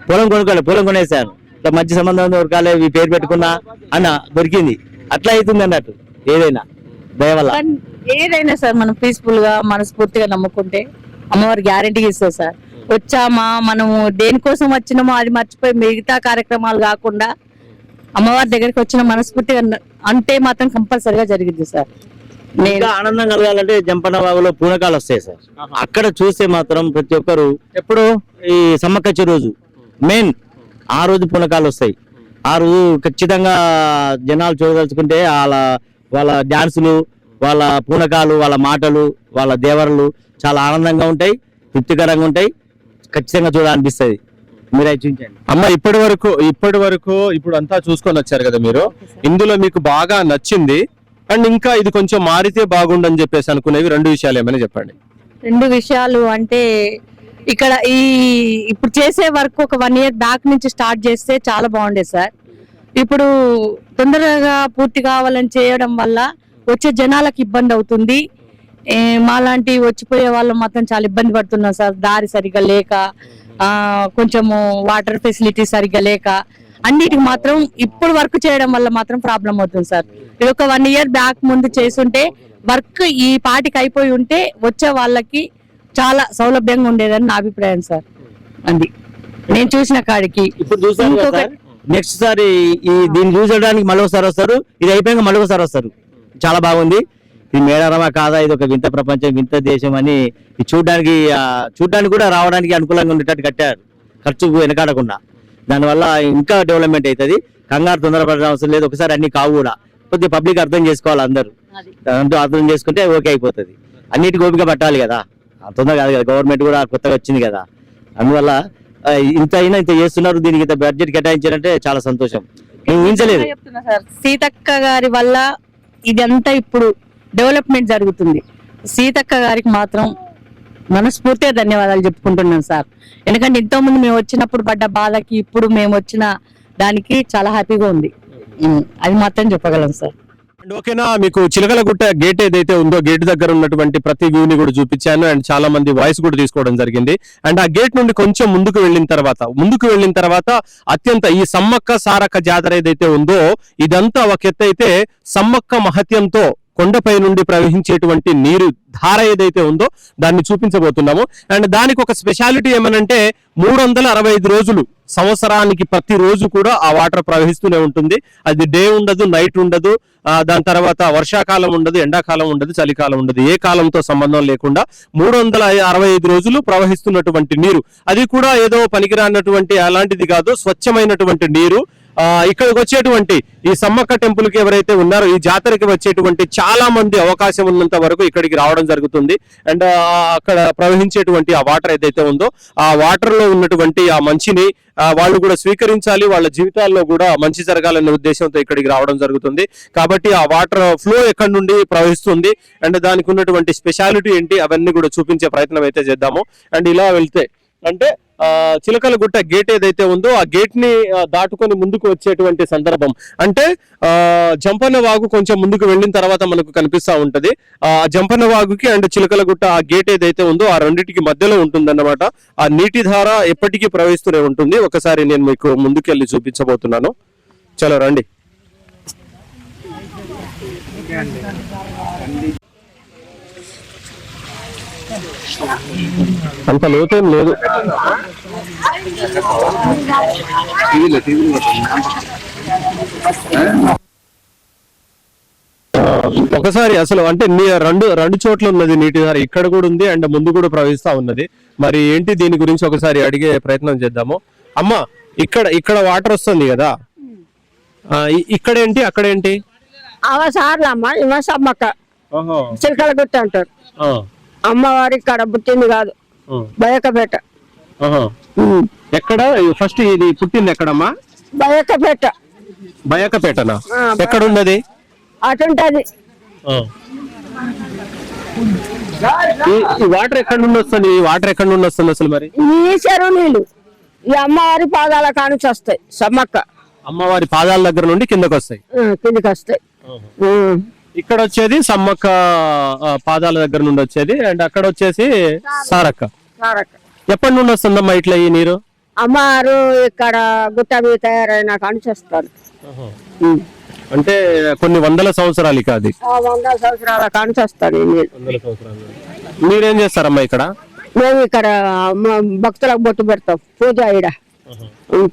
పొలం కొనేసాను. ఇట్లా మంచి సంబంధం దొరకాలి, ఈ పేరు పెట్టుకున్నా అన్న దొరికింది. అట్లా అవుతుంది అన్నట్టు ఏదైనా దయవల్ల. ఏదైనా సార్ మనం పీస్ఫుల్ గా మనస్ఫూర్తిగా నమ్ముకుంటే అమ్మవారు గ్యారంటీగా ఇస్తుంది సార్. వచ్చామా మనము దేనికోసం వచ్చినామో అది మర్చిపోయి మిగతా కార్యక్రమాలు కాకుండా అమ్మవారి దగ్గరికి వచ్చిన మనస్ఫూర్తిగా అంటే మాత్రం కంపల్సరిగా జరిగింది సార్. ఇంకా ఆనందం కలగాలంటే జంపన్న బాగులో పూనకాలు వస్తాయి సార్. అక్కడ చూస్తే మాత్రం ప్రతి ఒక్కరు ఎప్పుడు ఈ సమ్మక్క రోజు మెయిన్ ఆ రోజు పూనకాలు వస్తాయి. ఆ రోజు ఖచ్చితంగా జనాలు చూడదలుచుకుంటే వాళ్ళ డాన్సులు, వాళ్ళ పూనకాలు, వాళ్ళ మాటలు, వాళ్ళ దేవరలు చాలా ఆనందంగా ఉంటాయి, తృప్తికరంగా ఉంటాయి. ఖచ్చితంగా చూడాలనిపిస్తుంది. మీరే చూపించండి అమ్మ. ఇప్పటి వరకు ఇప్పుడు అంతా చూసుకొని వచ్చారు కదా మీరు, ఇందులో మీకు బాగా నచ్చింది అండ్ ఇంకా ఇది కొంచెం మారితే బాగుండని చెప్పేసి అనుకునేవి 2 విషయాలు ఏమైనా చెప్పండి. 2 విషయాలు అంటే ఇక్కడ ఇప్పుడు చేసే వర్క్ ఒక 1 year బ్యాక్ నుంచి స్టార్ట్ చేస్తే చాలా బాగుండేది సార్. ఇప్పుడు తొందరగా పూర్తి కావాలని చేయడం వల్ల వచ్చే జనాలకు ఇబ్బంది అవుతుంది. మాలాంటి వచ్చిపోయే వాళ్ళు మాత్రం చాలా ఇబ్బంది పడుతున్నాం సార్. దారి సరిగ్గా లేక, కొంచెము వాటర్ ఫెసిలిటీ సరిగ్గా లేక, అన్నిటికి మాత్రం ఇప్పుడు వర్క్ చేయడం వల్ల మాత్రం ప్రాబ్లం అవుతుంది సార్. ఇది ఒక 1 year బ్యాక్ ముందు చేస్తుంటే వర్క్ ఈ పాటికి అయిపోయి ఉంటే వచ్చే వాళ్ళకి చాలా సౌలభ్యంగా ఉండేదని నా అభిప్రాయం సార్. అది నేను చూసిన కాడికి. ఇప్పుడు చూసాను నెక్స్ట్ సారి దీన్ని చూసడానికి మళ్ళీ ఒకసారి వస్తారు, ఇది అయిపోయాక మళ్ళీ ఒకసారి వస్తారు. చాలా బాగుంది. ఇది మేడారమా కాదా, ఇది ఒక వింత ప్రపంచం, వింత దేశం అని చూడడానికి కూడా రావడానికి అనుకూలంగా ఉండేటట్టు కట్టారు, ఖర్చు వెనకాడకుండా. దానివల్ల ఇంకా డెవలప్మెంట్ అవుతుంది. కంగారు తొందరపడాల్సిన అవసరం లేదు. ఒకసారి అన్ని కావు కూడా, కొద్దిగా పబ్లిక్ అర్థం చేసుకోవాలి. అందరూ అర్థం చేసుకుంటే ఓకే అయిపోతుంది. అన్నిటికీ ఓపిక పట్టాలి కదా, తొందర కాదు కదా. గవర్నమెంట్ కూడా కొత్తగా వచ్చింది కదా, అందువల్ల ఇంత అయినా ఇంత చేస్తున్నారు. దీనికి ఇంత బడ్జెట్ కేటాయించారంటే చాలా సంతోషం. నేను ఊహించలేదు. సీతక్క గారి వల్ల ఇదంతా ఇప్పుడు డెవలప్మెంట్ జరుగుతుంది. సీతక్క గారికి మాత్రం మనస్ఫూర్తిగా ధన్యవాదాలు చెప్పుకుంటున్నాను సార్. ఎందుకంటే ఎంతో ముందు మేము వచ్చినప్పుడు పడ్డ బాధకి ఇప్పుడు మేము వచ్చిన దానికి చాలా హ్యాపీగా ఉంది. అది మాత్రం చెప్పగలం సార్. అండ్ ఓకేనా, మీకు చిలకలగుట్ట గేట్ ఏదైతే ఉందో గేట్ దగ్గర ఉన్నటువంటి ప్రతి వ్యూని కూడా చూపించాను. అండ్ చాలా మంది వాయిస్ కూడా తీసుకోవడం జరిగింది. అండ్ ఆ గేట్ నుండి కొంచెం ముందుకు వెళ్ళిన తర్వాత అత్యంత ఈ సమ్మక్క సారక్క జాతర ఏదైతే ఉందో ఇదంతా ఒక ఎత్తు అయితే, సమ్మక్క మహత్యంతో కొండపై నుండి ప్రవహించేటువంటి నీరు ధార ఏదైతే ఉందో దాన్ని చూపించబోతున్నాము. అండ్ దానికి ఒక స్పెషాలిటీ ఏమనంటే 365 రోజులు సంవత్సరానికి ప్రతి రోజు కూడా ఆ వాటర్ ప్రవహిస్తూనే ఉంటుంది. అది డే ఉండదు, నైట్ ఉండదు, దాని తర్వాత వర్షాకాలం ఉండదు, ఎండాకాలం ఉండదు, చలికాలం ఉండదు, ఏ కాలంతో సంబంధం లేకుండా 365 రోజులు ప్రవహిస్తున్నటువంటి నీరు. అది కూడా ఏదో పనికిరానటువంటి అలాంటిది కాదు, స్వచ్ఛమైనటువంటి నీరు. ఇక్కడికి వచ్చేటువంటి ఈ సమ్మక్క టెంపుల్ కి ఎవరైతే ఉన్నారో, ఈ జాతరకి వచ్చేటువంటి చాలా మంది అవకాశం ఉన్నంత వరకు ఇక్కడికి రావడం జరుగుతుంది. అండ్ అక్కడ ప్రవహించేటువంటి ఆ వాటర్ ఏదైతే ఉందో ఆ వాటర్ లో ఉన్నటువంటి ఆ మంచిని వాళ్ళు కూడా స్వీకరించాలి, వాళ్ళ జీవితాల్లో కూడా మంచి జరగాలనే ఉద్దేశంతో ఇక్కడికి రావడం జరుగుతుంది. కాబట్టి ఆ వాటర్ ఫ్లో ఎక్కడి నుండి ప్రవహిస్తుంది అండ్ దానికి ఉన్నటువంటి స్పెషాలిటీ ఏంటి అవన్నీ కూడా చూపించే ప్రయత్నం అయితే చేద్దాము. అండ్ ఇలా వెళ్తే అంటే చిలకలగుట్ట గేట్ ఏదైతే ఉందో ఆ గేట్ ని దాటుకొని ముందుకు వచ్చేటువంటి సందర్భం అంటే జంపన్న వాగు కొంచెం ముందుకు వెళ్ళిన తర్వాత మనకు కనిపిస్తా ఉంటది. ఆ జంపన్న వాగుకి అండ్ చిలకలగుట్ట ఆ గేట్ ఏదైతే ఉందో ఆ రెండింటికి మధ్యలో ఉంటుందన్నమాట. ఆ నీటి ధార ఎప్పటికీ ప్రవహిస్తూనే ఉంటుంది. ఒకసారి నేను మీకు ముందుకెళ్ళి చూపించబోతున్నాను. చలో రండి. అంత లోతేం లేదు. ఒకసారి అసలు అంటే రెండు చోట్ల ఉన్నది నీటి ధార, ఇక్కడ కూడా ఉంది అండ్ ముందు కూడా ప్రవహిస్తా ఉన్నది. మరి ఏంటి దీని గురించి ఒకసారి అడిగే ప్రయత్నం చేద్దాము. అమ్మా, ఇక్కడ వాటర్ వస్తుంది కదా, ఇక్కడేంటి అక్కడేంటి? అవసార్లమ్మ ఇవ సమ్మక్క చిలకలగుట్ట అంటారు. అమ్మవారి ఇక్కడ పుట్టింది కాదు, బయకపేట. ఎక్కడ ఫస్ట్ ఇది పుట్టింది ఎక్కడమ్మా? బయకపేట. బయకపేటనా? ఎక్కడ ఉన్నది? అటుంటది. ఈ వాటర్ ఎక్కడ నుండి వస్తుంది? ఈ వాటర్ ఎక్కడ నుండి వస్తుంది అసలు? మరి ఈ చెరువు నీళ్లు ఈ అమ్మవారి పాదాల కానుంచి వస్తాయి. సమ్మక్క అమ్మవారి పాదాల దగ్గర నుండి కిందకి వస్తాయి, కిందకి వస్తాయి. ఇక్కడ వచ్చేది సమ్మక్క పాదాల దగ్గర నుండి వచ్చేది అండ్ అక్కడ వచ్చేసి సారక్క. ఎప్పటి నుండి వస్తుందమ్మా ఇట్లా ఈ నీరు? అమ్మవారు ఇక్కడ గుట్ట మీద తయారైన కానుంచి వస్తారు. అంటే కొన్ని వందల సంవత్సరాలు కాదు, 100 సంవత్సరాల కానుంచి వస్తారు ఈ నీరు. మీరేం చేస్తారమ్మా ఇక్కడ? మేము ఇక్కడ భక్తులకు బొట్టు పెడతాం, పూజ ఈడ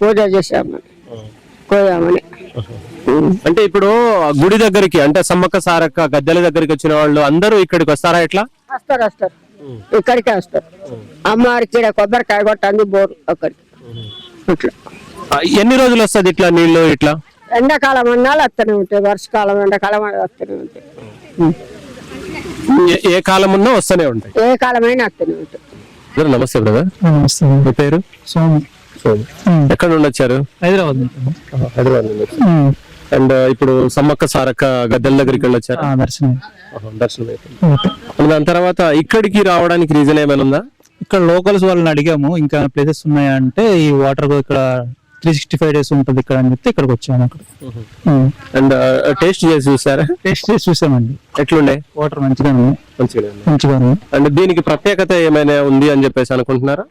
పూజ చేసాము, కోయామని. అంటే ఇప్పుడు గుడి దగ్గరికి అంటే సమ్మక్క సారక్క గద్దెల దగ్గరికి వచ్చిన వాళ్ళు అందరూ ఇక్కడికి వస్తారా? ఎట్లా వస్తారు? ఇక్కడికే వస్తారు. అమ్మవారికి ఇక్కడ కొబ్బరికాయ కొట్టండి బోరు అక్కడికి. ఇట్లా ఎన్ని రోజులు వస్తుంది ఇట్లా నీళ్లు? ఇట్లా ఎండాకాలం అన్నాళ్ళు వస్తూనే ఉంటాయి, వర్షకాలం ఎండాకాలం వస్తూనే ఉంటాయి. ఏ కాలం ఉన్నా వస్తూనే ఉంటాయి, ఏ కాలమైనా వస్తూనే ఉంటాయి. నమస్తే బ్రదర్. మీ పేరు? సోము. ఎక్కడ నుండి వచ్చారు? హైదరాబాద్ నుండి. అండ్ ఇప్పుడు సమ్మక్క సారక్క గద్దెల దగ్గరికి వెళ్ళొచ్చారు? దర్శనం. దాని తర్వాత ఇక్కడికి రావడానికి రీజన్ ఏమైనా ఉందా? ఇక్కడ లోకల్స్ వాళ్ళని అడిగాము ఇంకా ప్లేసెస్ ఉన్నాయా అంటే ఈ వాటర్ ఇక్కడ 365 days ఉంటుంది ఇక్కడ అని చెప్తే ఇక్కడికి వచ్చాము. అక్కడ అండ్ టేస్ట్ చేసి చూసారా? టేస్ట్ చేసి చూసామండి. ఎట్లుండే? వాటర్ మంచిగా అండ్ దీనికి ప్రత్యేకత ఏమైనా ఉంది అని చెప్పేసి అనుకుంటున్నారా?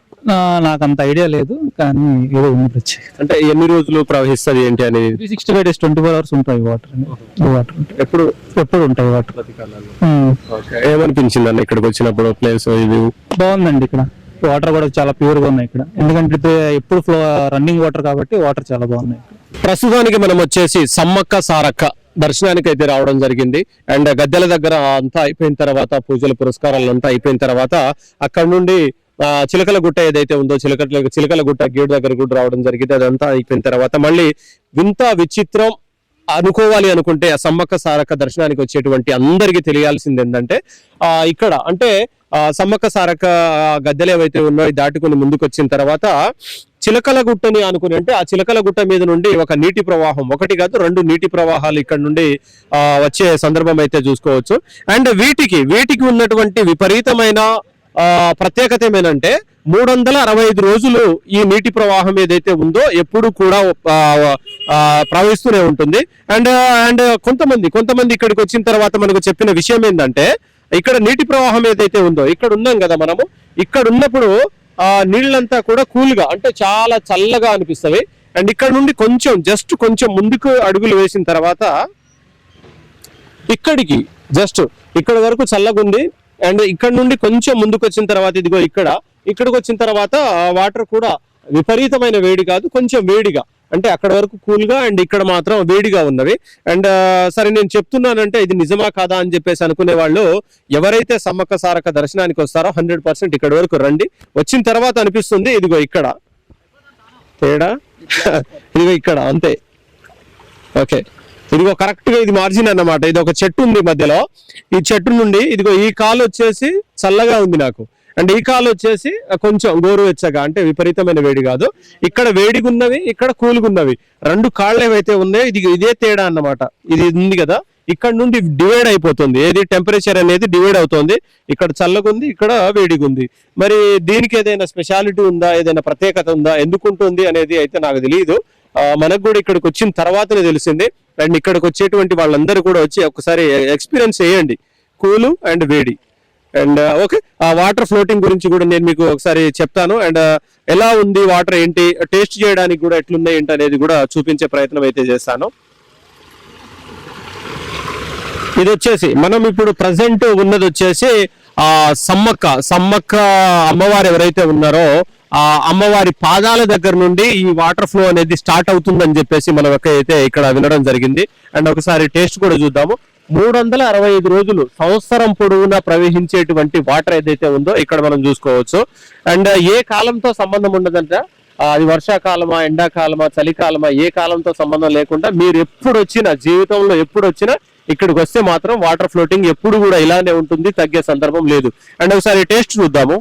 నాకు అంత ఐడియా లేదు కానీ ఏదో ఉంది ప్రత్యేకత. అంటే ఎన్ని రోజులు ప్రవహిస్తుంది ఏంటి అనేది? 365 days 24 hours ఉంటాయి వాటర్ ఎప్పుడు ఉంటాయి వాటర్. ఏమనిపించింది అన్న ఇక్కడికి వచ్చినప్పుడు? ప్లేస్ ఇది బాగుందండి. ఇక్కడ వాటర్ కూడా చాలా ప్యూర్ గా ఉన్నాయి ఇక్కడ, ఎందుకంటే ఎప్పుడు ఫ్లో రన్నింగ్ వాటర్ కాబట్టి వాటర్ చాలా బాగున్నాయి. ప్రస్తుతానికి మనం వచ్చేసి సమ్మక్క సారక్క దర్శనానికి అయితే రావడం జరిగింది. అండ్ గద్దెల దగ్గర అంతా అయిపోయిన తర్వాత పూజలు పురస్కారాలు అంతా అయిపోయిన తర్వాత అక్కడ నుండి చిలకల గుట్ట ఏదైతే ఉందో చిలకల గుట్ట గేట్ దగ్గర కూడా రావడం జరిగింది. అదంతా అయిపోయిన తర్వాత మళ్ళీ వింత విచిత్రం అనుకోవాలి అనుకుంటే ఆ సమ్మక్క సారక్క దర్శనానికి వచ్చేటువంటి అందరికీ తెలియాల్సింది ఏంటంటే ఇక్కడ అంటే సమ్మక్క సారక్క గద్దెలు ఏవైతే ఉన్నాయో దాటుకుని ముందుకు వచ్చిన తర్వాత చిలకల గుట్టని అనుకుని అంటే ఆ చిలకల గుట్ట మీద నుండి ఒక నీటి ప్రవాహం, ఒకటి కాదు 2 నీటి ప్రవాహాలు ఇక్కడ నుండి వచ్చే సందర్భం అయితే చూసుకోవచ్చు. అండ్ వీటికి ఉన్నటువంటి విపరీతమైన ప్రత్యేకత ఏమేనంటే 365 రోజులు ఈ నీటి ప్రవాహం ఏదైతే ఉందో ఎప్పుడు కూడా ప్రవహిస్తూనే ఉంటుంది. అండ్ కొంతమంది ఇక్కడికి వచ్చిన తర్వాత మనకు చెప్పిన విషయం ఏంటంటే ఇక్కడ నీటి ప్రవాహం ఏదైతే ఉందో ఇక్కడ ఉన్నాం కదా మనము, ఇక్కడ ఉన్నప్పుడు నీళ్ళంతా కూడా కూల్ గా అంటే చాలా చల్లగా అనిపిస్తవి. అండ్ ఇక్కడ నుండి కొంచెం ముందుకు అడుగులు వేసిన తర్వాత ఇక్కడ వరకు చల్లగా ఉంది. అండ్ ఇక్కడ నుండి కొంచెం ముందుకు వచ్చిన తర్వాత ఇదిగో ఇక్కడికి వచ్చిన తర్వాత వాటర్ కూడా విపరీతమైన వేడి కాదు, కొంచెం వేడిగా అంటే అక్కడ వరకు కూల్ గా అండ్ ఇక్కడ మాత్రం వేడిగా ఉన్నవి. అండ్ సరే నేను చెప్తున్నానంటే ఇది నిజమా కాదా అని చెప్పేసి అనుకునే వాళ్ళు ఎవరైతే సమ్మక్క సారక్క దర్శనానికి వస్తారో 100% ఇక్కడ వరకు రండి. వచ్చిన తర్వాత అనిపిస్తుంది ఇదిగో ఇక్కడ తేడా ఇదిగో ఇక్కడ అంతే. ఓకే, ఇదిగో కరెక్ట్ గా ఇది మార్జిన్ అన్నమాట. ఇది ఒక చెట్టు ఉంది మధ్యలో, ఈ చెట్టు నుండి ఇదిగో ఈ కాలు వచ్చేసి చల్లగా ఉంది నాకు, అండ్ ఈ కాలు వచ్చేసి కొంచెం గోరువెచ్చగా అంటే విపరీతమైన వేడి కాదు. ఇక్కడ వేడిగున్నవి, ఇక్కడ కూలుగున్నవి 2 కాళ్ళు ఏవైతే ఉన్నాయో ఇదే తేడా అన్నమాట. ఇది ఉంది కదా, ఇక్కడ నుండి డివైడ్ అయిపోతుంది, ఏది టెంపరేచర్ అనేది డివైడ్ అవుతుంది. ఇక్కడ చల్లగుంది, ఇక్కడ వేడిగుంది. మరి దీనికి ఏదైనా స్పెషాలిటీ ఉందా, ఏదైనా ప్రత్యేకత ఉందా, ఎందుకుంటుంది అనేది అయితే నాకు తెలియదు. మనకు కూడా ఇక్కడికి వచ్చిన తర్వాతనే తెలిసింది. అండ్ ఇక్కడికి వచ్చేటువంటి వాళ్ళందరూ కూడా వచ్చి ఒకసారి ఎక్స్పీరియన్స్ చేయండి కూలు అండ్ వేడి. అండ్ ఓకే, ఆ వాటర్ ఫ్లోటింగ్ గురించి కూడా నేను మీకు ఒకసారి చెప్తాను. అండ్ ఎలా ఉంది వాటర్ ఏంటి, టేస్ట్ చేయడానికి కూడా ఎట్లున్నాయి ఏంటి అనేది కూడా చూపించే ప్రయత్నం అయితే చేస్తాను. ఇది వచ్చేసి మనం ఇప్పుడు ప్రజెంట్ ఉన్నది వచ్చేసి సమ్మక్క అమ్మవారు ఎవరైతే ఉన్నారో ఆ అమ్మవారి పాదాల దగ్గర నుండి ఈ వాటర్ ఫ్లో అనేది స్టార్ట్ అవుతుందని చెప్పేసి మనం అయితే ఇక్కడ వినడం జరిగింది. అండ్ ఒకసారి టేస్ట్ కూడా చూద్దాము. 365 రోజులు సంవత్సరం పొడవునా ప్రవహించేటువంటి వాటర్ ఏదైతే ఉందో ఇక్కడ మనం చూసుకోవచ్చు. అండ్ ఏ కాలంతో సంబంధం ఉండదంట, అది వర్షాకాలమా, ఎండాకాలమా, చలికాలమా, ఏ కాలంతో సంబంధం లేకుండా మీరు ఎప్పుడు వచ్చినా, జీవితంలో ఎప్పుడు వచ్చినా ఇక్కడికి వస్తే మాత్రం వాటర్ ఫ్లోటింగ్ ఎప్పుడు కూడా ఇలానే ఉంటుంది, తగ్గే సందర్భం లేదు. అండ్ ఒకసారి టేస్ట్ చూద్దాము.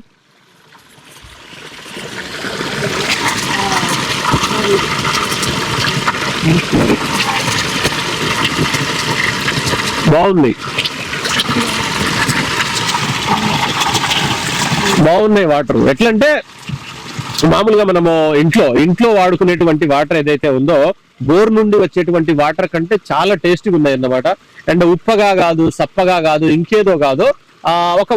బాగున్నాయి వాటర్. ఎట్లంటే మామూలుగా మనము ఇంట్లో వాడుకునేటువంటి వాటర్ ఏదైతే ఉందో బోర్ నుండి వచ్చేటువంటి వాటర్ కంటే చాలా టేస్టీగా ఉన్నాయి అన్నమాట. అండ్ ఉప్పగా కాదు, సప్పగా కాదు, ఇంకేదో కాదు,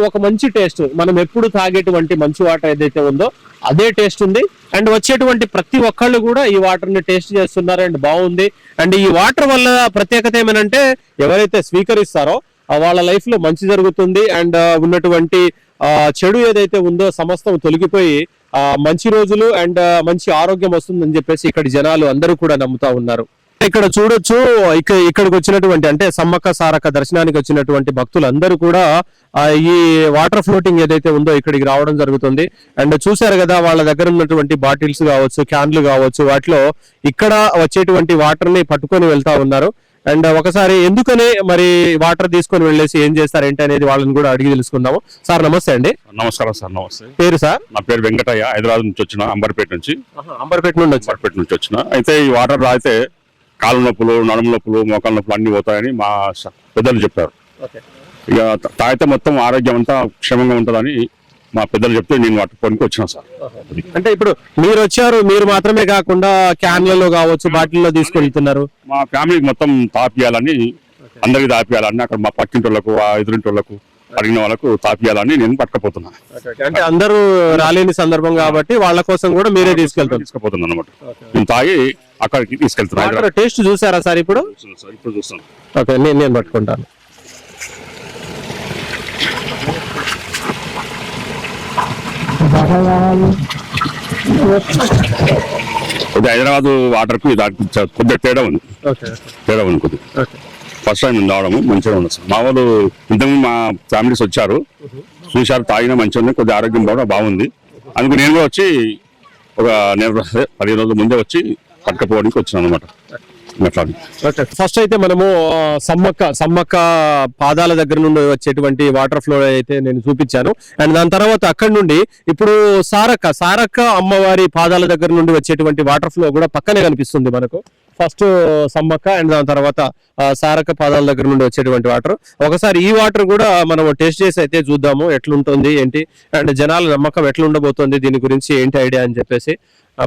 ఒక మంచి టేస్ట్. మనం ఎప్పుడు తాగేటువంటి మంచి వాటర్ ఏదైతే ఉందో అదే టేస్ట్ ఉంది. అండ్ వచ్చేటువంటి ప్రతి ఒక్కళ్ళు కూడా ఈ వాటర్ ని టేస్ట్ చేస్తున్నారు అండ్ బాగుంది. అండ్ ఈ వాటర్ వల్ల ప్రత్యేకత ఏమనంటే ఎవరైతే స్వీకరిస్తారో వాళ్ళ లైఫ్ లో మంచి జరుగుతుంది. అండ్ ఉన్నటువంటి చెడు ఏదైతే ఉందో సమస్తం తొలగిపోయి మంచి రోజులు అండ్ మంచి ఆరోగ్యం వస్తుందని చెప్పేసి ఇక్కడ జనాలు అందరూ కూడా నమ్ముతా ఉన్నారు. ఇక్కడ చూడొచ్చు, ఇక్కడికి వచ్చినటువంటి అంటే సమ్మక్క సారక్క దర్శనానికి వచ్చినటువంటి భక్తులందరూ కూడా ఈ వాటర్ ఫ్లోటింగ్ ఏదైతే ఉందో ఇక్కడికి రావడం జరుగుతుంది. అండ్ చూసారు కదా, వాళ్ళ దగ్గర ఉన్నటువంటి బాటిల్స్ కావచ్చు, క్యాన్లు కావచ్చు, వాటిలో ఇక్కడ వచ్చేటువంటి వాటర్ ని పట్టుకొని వెళ్తా ఉన్నారు. అండ్ ఒకసారి ఎందుకని మరి వాటర్ తీసుకొని వెళ్ళేసి ఏం చేస్తారు ఏంటి అనేది వాళ్ళని కూడా అడిగి తెలుసుకుందాము. సార్ నమస్తే అండి. నమస్కారం సార్. నమస్తే. పేరు సార్? నా పేరు వెంకటయ్య, హైదరాబాద్ నుంచి వచ్చిన, అంబర్పేట నుంచి వచ్చిన. అయితే ఈ వాటర్ అయితే కాళ్ళ నొప్పులు, నడుము నొప్పులు, మోకాళ్ళ నొప్పులు అన్ని పోతాయని మా పెద్దలు చెప్పారు. ఇక తాగితే మొత్తం ఆరోగ్యం అంతా క్షేమంగా ఉంటుందని మా పెద్దలు చెప్తే నేను వాటి పొనికి వచ్చిన సార్. అంటే ఇప్పుడు మీరు వచ్చారు, మీరు మాత్రమే కాకుండా క్యాన్లలో కావచ్చు, బాటిల్లో తీసుకెళ్తున్నారు. మా ఫ్యామిలీకి మొత్తం తాపియాలని, అందరికి తాపియాలని, అక్కడ మా పక్కింటోళ్ళకు, ఎదురింటోళ్ళకు, అడిగిన వాళ్ళకు తాపియాలని నేను పట్టుకపోతున్నా. అంటే అందరూ రాలేని సందర్భం కాబట్టి వాళ్ళ కోసం కూడా మీరే తీసుకుపోతున్నాను అనమాట. నేను తాగి అక్కడికి తీసుకెళ్తున్నాను. టేస్ట్ చూసారా సార్? ఇప్పుడు చూస్తాను. ఓకే, నేను పట్టుకుంటాను. కొద్దిగా హైదరాబాద్ వాటర్ కు దానికి కొద్దిగా తేడా ఉంది కొద్దిగా. ఫస్ట్ టైం రావడము మంచిగా ఉంది సార్. మా వాళ్ళు ఇంతకుముందు మా ఫ్యామిలీస్ వచ్చారు, చూశారు, తాగిన మంచిగా ఉంది, కొద్దిగా ఆరోగ్యం కూడా బాగుంది. అందుకు నేను కూడా వచ్చి ఒక 15 రోజుల ముందే వచ్చి పట్టుకపోవడానికి వచ్చినాను అనమాట. ఫస్ట్ అయితే మనము సమ్మక్క పాదాల దగ్గర నుండి వచ్చేటువంటి వాటర్ ఫ్లో అయితే నేను చూపించాను. అండ్ దాని తర్వాత అక్కడి నుండి ఇప్పుడు సారక్క అమ్మవారి పాదాల దగ్గర నుండి వచ్చేటువంటి వాటర్ ఫ్లో కూడా పక్కనే కనిపిస్తుంది మనకు. ఫస్ట్ సమ్మక్క అండ్ దాని తర్వాత సారక్క పాదాల దగ్గర నుండి వచ్చేటువంటి వాటర్. ఒకసారి ఈ వాటర్ కూడా మనం టేస్ట్ చేసి అయితే చూద్దాము ఎట్లుంటుంది ఏంటి, అండ్ జనాల నమ్మకం ఎట్లా ఉండబోతుంది దీని గురించి ఏంటి ఐడియా అని చెప్పేసి.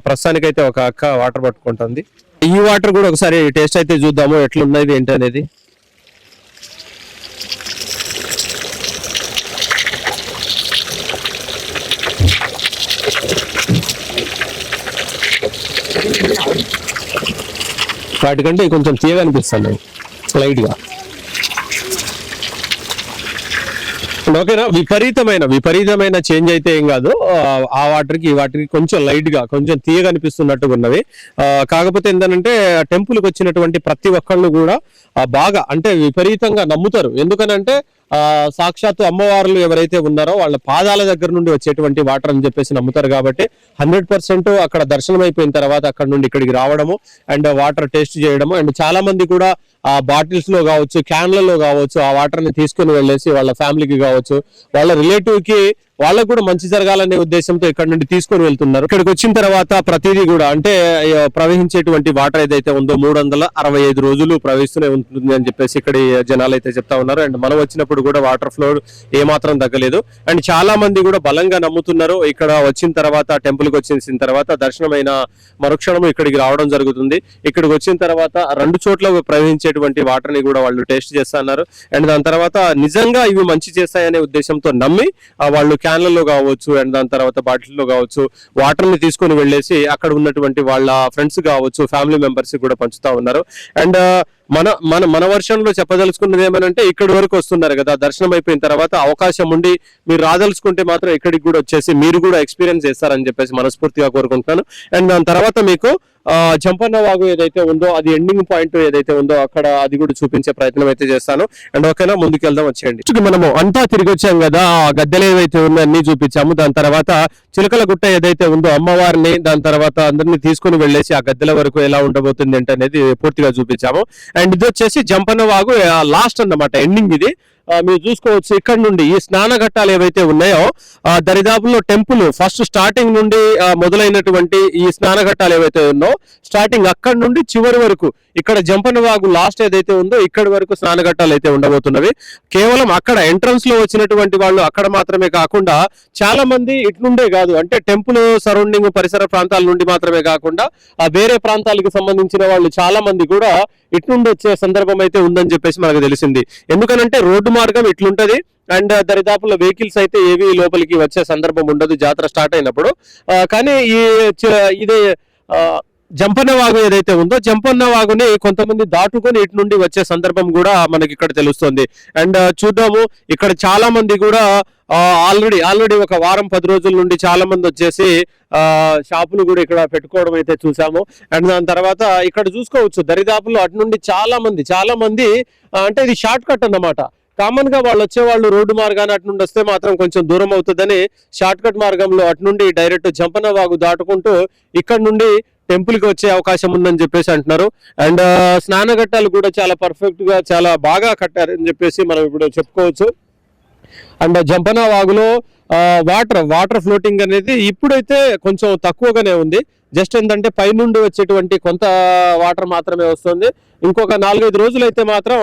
ప్రస్తుతానికైతే ఒక అక్క వాటర్ పట్టుకుంటుంది. ఈ వాటర్ కూడా ఒకసారి టేస్ట్ అయితే చూద్దాము ఎట్లున్నది ఏంటి అనేది. వాటికంటే కొంచెం తీయగా అనిపిస్తుంది లైట్ గా. ఓకేనా, విపరీతమైన చేంజ్ అయితే ఏం కాదు. ఆ వాటర్ కి ఈ వాటర్ కి కొంచెం లైట్ గా కొంచెం తీయగా అనిపిస్తున్నట్టుగా ఉన్నవి. కాకపోతే ఏంటంటే టెంపుల్ కి వచ్చినటువంటి ప్రతి ఒక్కళ్ళు కూడా బాగా అంటే విపరీతంగా నమ్ముతారు. ఎందుకనంటే సాక్షాత్తు అమ్మవార్లు ఎవరైతే ఉన్నారో వాళ్ళ పాదాల దగ్గర నుండి వచ్చేటువంటి వాటర్ అని చెప్పేసి నమ్ముతారు. కాబట్టి 100% అక్కడ దర్శనం అయిపోయిన తర్వాత అక్కడ నుండి ఇక్కడికి రావడము అండ్ వాటర్ టేస్ట్ చేయడము. అండ్ చాలా మంది కూడా ఆ బాటిల్స్ లో కావచ్చు, క్యాన్లలో కావచ్చు ఆ వాటర్ ని తీసుకుని వెళ్ళేసి వాళ్ళ ఫ్యామిలీకి కావచ్చు, వాళ్ళ రిలేటివ్ కి వాళ్ళకు కూడా మంచి జరగాలనే ఉద్దేశంతో ఇక్కడ నుండి తీసుకొని వెళ్తున్నారు. ఇక్కడికి వచ్చిన తర్వాత ప్రతిదీ కూడా అంటే ప్రవహించేటువంటి వాటర్ ఏదైతే ఉందో 365 రోజులు ప్రవహిస్తూనే ఉంటుంది అని చెప్పేసి ఇక్కడ జనాలు అయితే చెప్తా ఉన్నారు. అండ్ మనం వచ్చినప్పుడు కూడా వాటర్ ఫ్లో ఏమాత్రం తగ్గలేదు. అండ్ చాలా మంది కూడా బలంగా నమ్ముతున్నారు. ఇక్కడ వచ్చిన తర్వాత టెంపుల్ కి వచ్చిన తర్వాత దర్శనమైన మరుక్షణం ఇక్కడికి రావడం జరుగుతుంది. ఇక్కడికి వచ్చిన తర్వాత 2 చోట్ల ప్రవహించేటువంటి వాటర్ ని కూడా వాళ్ళు టేస్ట్ చేస్తున్నారు. అండ్ దాని తర్వాత నిజంగా ఇవి మంచి చేస్తాయనే ఉద్దేశంతో నమ్మి వాళ్ళు క్యాన్లలో కావచ్చు అండ్ దాని తర్వాత బాటిల్లో కావచ్చు వాటర్ ని తీసుకొని వెళ్ళేసి అక్కడ ఉన్నటువంటి వాళ్ళ ఫ్రెండ్స్ కావచ్చు, ఫ్యామిలీ మెంబర్స్ కూడా పంచుతా ఉన్నారు. అండ్ మన వర్షంలో చెప్పదలుచుకున్నది ఏమనంటే ఇక్కడి వరకు వస్తున్నారు కదా, దర్శనం అయిపోయిన తర్వాత అవకాశం ఉండి మీరు రాదలుచుకుంటే మాత్రం ఇక్కడికి కూడా వచ్చేసి మీరు కూడా ఎక్స్పీరియన్స్ చేస్తారని చెప్పేసి మనస్ఫూర్తిగా కోరుకుంటున్నాను. అండ్ దాని తర్వాత మీకు జంపన్న వాగు ఏదైతే ఉందో అది ఎండింగ్ పాయింట్ ఏదైతే ఉందో అక్కడ అది కూడా చూపించే ప్రయత్నం అయితే చేస్తాను. అండ్ ఓకేనా, ముందుకు వెళ్దాం వచ్చేయండి. మనము అంతా తిరిగి వచ్చాం కదా, ఆ గద్దెలు ఏవైతే ఉన్నాయో అన్ని చూపించాము. దాని తర్వాత చిలకల గుట్ట ఏదైతే ఉందో అమ్మవారిని దాని తర్వాత అందరినీ తీసుకుని వెళ్ళేసి ఆ గద్దెల వరకు ఎలా ఉండబోతుంది అంటే అనేది పూర్తిగా చూపించాము. అండ్ ఇది వచ్చేసి జంపన్న వాగు లాస్ట్ అన్నమాట, ఎండింగ్ ఇది. మీరు చూసుకోవచ్చు ఇక్కడ నుండి ఈ స్నాన ఘట్టాలు ఏవైతే ఉన్నాయో దరిదాపుల్లో టెంపుల్ ఫస్ట్ స్టార్టింగ్ నుండి మొదలైనటువంటి ఈ స్నాన ఘట్టాలు ఏవైతే ఉన్నాయో స్టార్టింగ్ అక్కడ నుండి చివరి వరకు ఇక్కడ జంపన్న వాగు లాస్ట్ ఏదైతే ఉందో ఇక్కడ వరకు స్నాన ఘట్టాలు అయితే ఉండబోతున్నవి. కేవలం అక్కడ ఎంట్రన్స్ లో వచ్చినటువంటి వాళ్ళు అక్కడ మాత్రమే కాకుండా చాలా మంది ఇట్నుండే కాదు అంటే టెంపుల్ సరౌండింగ్ పరిసర ప్రాంతాల నుండి మాత్రమే కాకుండా వేరే ప్రాంతాలకు సంబంధించిన వాళ్ళు చాలా మంది కూడా ఇట్నుండి వచ్చే సందర్భం అయితే ఉందని చెప్పేసి మనకు తెలిసింది. ఎందుకనంటే రోడ్డు మార్గం ఇట్లుంటది అండ్ దరిదాపుల్లో వెహికల్స్ అయితే ఏవి లోపలికి వచ్చే సందర్భం ఉండదు జాతర స్టార్ట్ అయినప్పుడు. కానీ ఇదే జంపన్న వాగు ఏదైతే ఉందో జంపన్న వాగుని కొంతమంది దాటుకొని ఇటు నుండి వచ్చే సందర్భం కూడా మనకి ఇక్కడ తెలుస్తుంది. అండ్ చూద్దాము ఇక్కడ చాలా మంది కూడా ఆల్రెడీ ఒక వారం 10 రోజుల నుండి చాలా మంది వచ్చేసి షాపులు కూడా ఇక్కడ పెట్టుకోవడం అయితే చూసాము. అండ్ దాని తర్వాత ఇక్కడ చూసుకోవచ్చు దరిదాపుల్లో అటు నుండి చాలా మంది అంటే ఇది షార్ట్ కట్ అన్నమాట. కామన్ గా వాళ్ళు వచ్చేవాళ్ళు రోడ్డు మార్గాన్ని అటు నుండి వస్తే మాత్రం కొంచెం దూరం అవుతుందని షార్ట్ కట్ మార్గంలో అటు నుండి డైరెక్ట్ జంపన్న వాగు దాటుకుంటూ ఇక్కడ నుండి టెంపుల్ కి వచ్చే అవకాశం ఉందని చెప్పేసి అంటున్నారు. అండ్ స్నానఘట్టాలు కూడా చాలా పర్ఫెక్ట్ గా చాలా బాగా కట్టారని చెప్పేసి మనం ఇప్పుడు చెప్పుకోవచ్చు. అండ్ జంపన్న వాగులో వాటర్ ఫ్లోటింగ్ అనేది ఇప్పుడైతే కొంచెం తక్కువగానే ఉంది. జస్ట్ ఏంటంటే పైనుండి వచ్చేటువంటి కొంత వాటర్ మాత్రమే వస్తుంది. ఇంకొక 4-5 రోజులు అయితే మాత్రం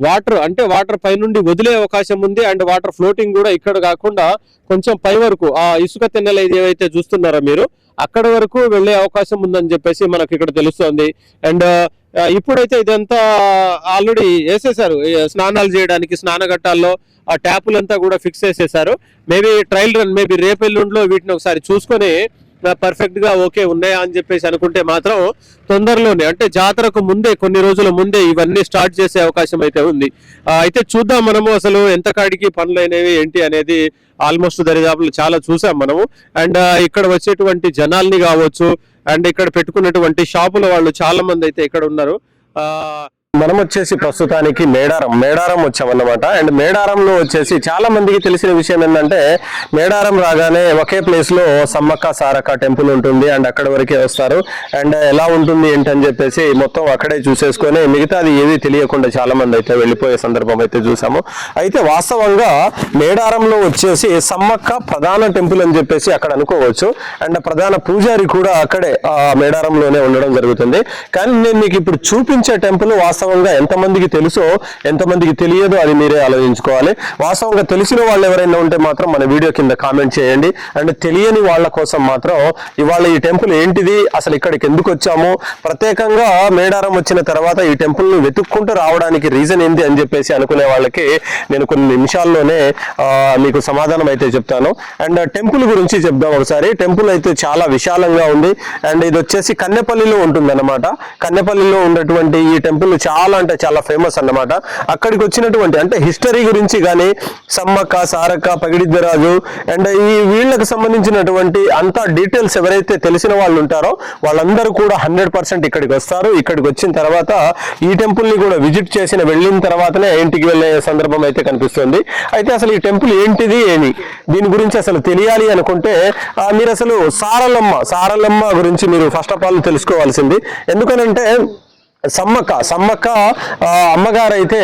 వాటర్ పైనుండి వదిలే అవకాశం ఉంది. అండ్ వాటర్ ఫ్లోటింగ్ కూడా ఇక్కడ కాకుండా కొంచెం పై వరకు ఆ ఇసుక తెన్నెలు ఏవైతే చూస్తున్నారో మీరు అక్కడ వరకు వెళ్లే అవకాశం ఉందని చెప్పేసి మనకు ఇక్కడ తెలుస్తోంది. అండ్ ఇప్పుడైతే ఇదంతా ఆల్రెడీ వేసేసారు స్నానాలు చేయడానికి. స్నానఘట్టాల్లో ఆ ట్యాపులంతా కూడా ఫిక్స్ చేసేసారు. మేబీ ట్రయల్ రన్ రేపు ఎల్లుండిలో వీటిని ఒకసారి చూసుకొని పర్ఫెక్ట్ గా ఓకే ఉన్నాయా అని చెప్పేసి అనుకుంటే మాత్రం తొందరలోనే అంటే జాతరకు ముందే కొన్ని రోజుల ముందే ఇవన్నీ స్టార్ట్ చేసే అవకాశం అయితే ఉంది. అయితే చూద్దాం మనము అసలు ఎంత కాడికి పనులు అనేవి ఏంటి అనేది. ఆల్మోస్ట్ దరిదాపులు చాలా చూసాం మనము. అండ్ ఇక్కడ వచ్చేటువంటి జనాల్ని కావచ్చు అండ్ ఇక్కడ పెట్టుకున్నటువంటి షాపుల వాళ్ళు చాలా మంది అయితే ఇక్కడ ఉన్నారు. మనం వచ్చేసి ప్రస్తుతానికి మేడారం వచ్చామన్నమాట. అండ్ మేడారంలో వచ్చేసి చాలా మందికి తెలిసిన విషయం ఏంటంటే మేడారం రాగానే ఒకే ప్లేస్ లో సమ్మక్క సారక్క టెంపుల్ ఉంటుంది అండ్ అక్కడ వరకే వస్తారు. అండ్ ఎలా ఉంటుంది ఏంటని చెప్పేసి మొత్తం అక్కడే చూసేసుకొని మిగతాది ఏది తెలియకుండా చాలా మంది అయితే వెళ్ళిపోయే సందర్భం అయితే చూసాము. అయితే వాస్తవంగా మేడారంలో వచ్చేసి సమ్మక్క ప్రధాన టెంపుల్ అని చెప్పేసి అక్కడ అనుకోవచ్చు. అండ్ ప్రధాన పూజారి కూడా అక్కడే మేడారంలోనే ఉండడం జరుగుతుంది. కానీ నేను మీకు ఇప్పుడు చూపించే టెంపుల్ వాస్తవంగా ఎంతమందికి తెలుసో ఎంతమందికి తెలియదో అది మీరే ఆలోచించుకోవాలి. వాస్తవంగా తెలిసిన వాళ్ళు ఎవరైనా ఉంటే మాత్రం మన వీడియో కింద కామెంట్ చేయండి. అండ్ తెలియని వాళ్ళ కోసం మాత్రం ఇవాళ ఈ టెంపుల్ ఏంటిది, అసలు ఇక్కడికి ఎందుకు వచ్చాము, ప్రత్యేకంగా మేడారం వచ్చిన తర్వాత ఈ టెంపుల్ ని వెతుక్కుంటూ రావడానికి రీజన్ ఏంటి అని చెప్పేసి అనుకునే వాళ్ళకి నేను కొన్ని నిమిషాల్లోనే మీకు సమాధానం అయితే చెప్తాను. అండ్ టెంపుల్ గురించి చెప్దాం ఒకసారి. టెంపుల్ అయితే చాలా విశాలంగా ఉంది. అండ్ ఇది వచ్చేసి కన్నెపల్లిలో ఉంటుంది అన్నమాట. కన్నెపల్లిలో ఉన్నటువంటి ఈ టెంపుల్ చాలా అంటే చాలా ఫేమస్ అన్నమాట. అక్కడికి వచ్చినటువంటి అంటే హిస్టరీ గురించి కానీ సమ్మక్క సారక్క పగిడిద్దరాజు అండ్ ఈ వీళ్ళకి సంబంధించినటువంటి అంతా డీటెయిల్స్ ఎవరైతే తెలిసిన వాళ్ళు ఉంటారో వాళ్ళందరూ కూడా 100% ఇక్కడికి వస్తారు. ఇక్కడికి వచ్చిన తర్వాత ఈ టెంపుల్ ని కూడా విజిట్ చేసిన వెళ్ళిన తర్వాతనే ఇంటికి వెళ్ళే సందర్భం అయితే కనిపిస్తుంది. అయితే అసలు ఈ టెంపుల్ ఏంటిది ఏమి దీని గురించి అసలు తెలియాలి అనుకుంటే మీరు అసలు సారలమ్మ గురించి మీరు ఫస్ట్ ఆఫ్ ఆల్ తెలుసుకోవాల్సింది. ఎందుకనంటే సమ్మక్క అమ్మగారు అయితే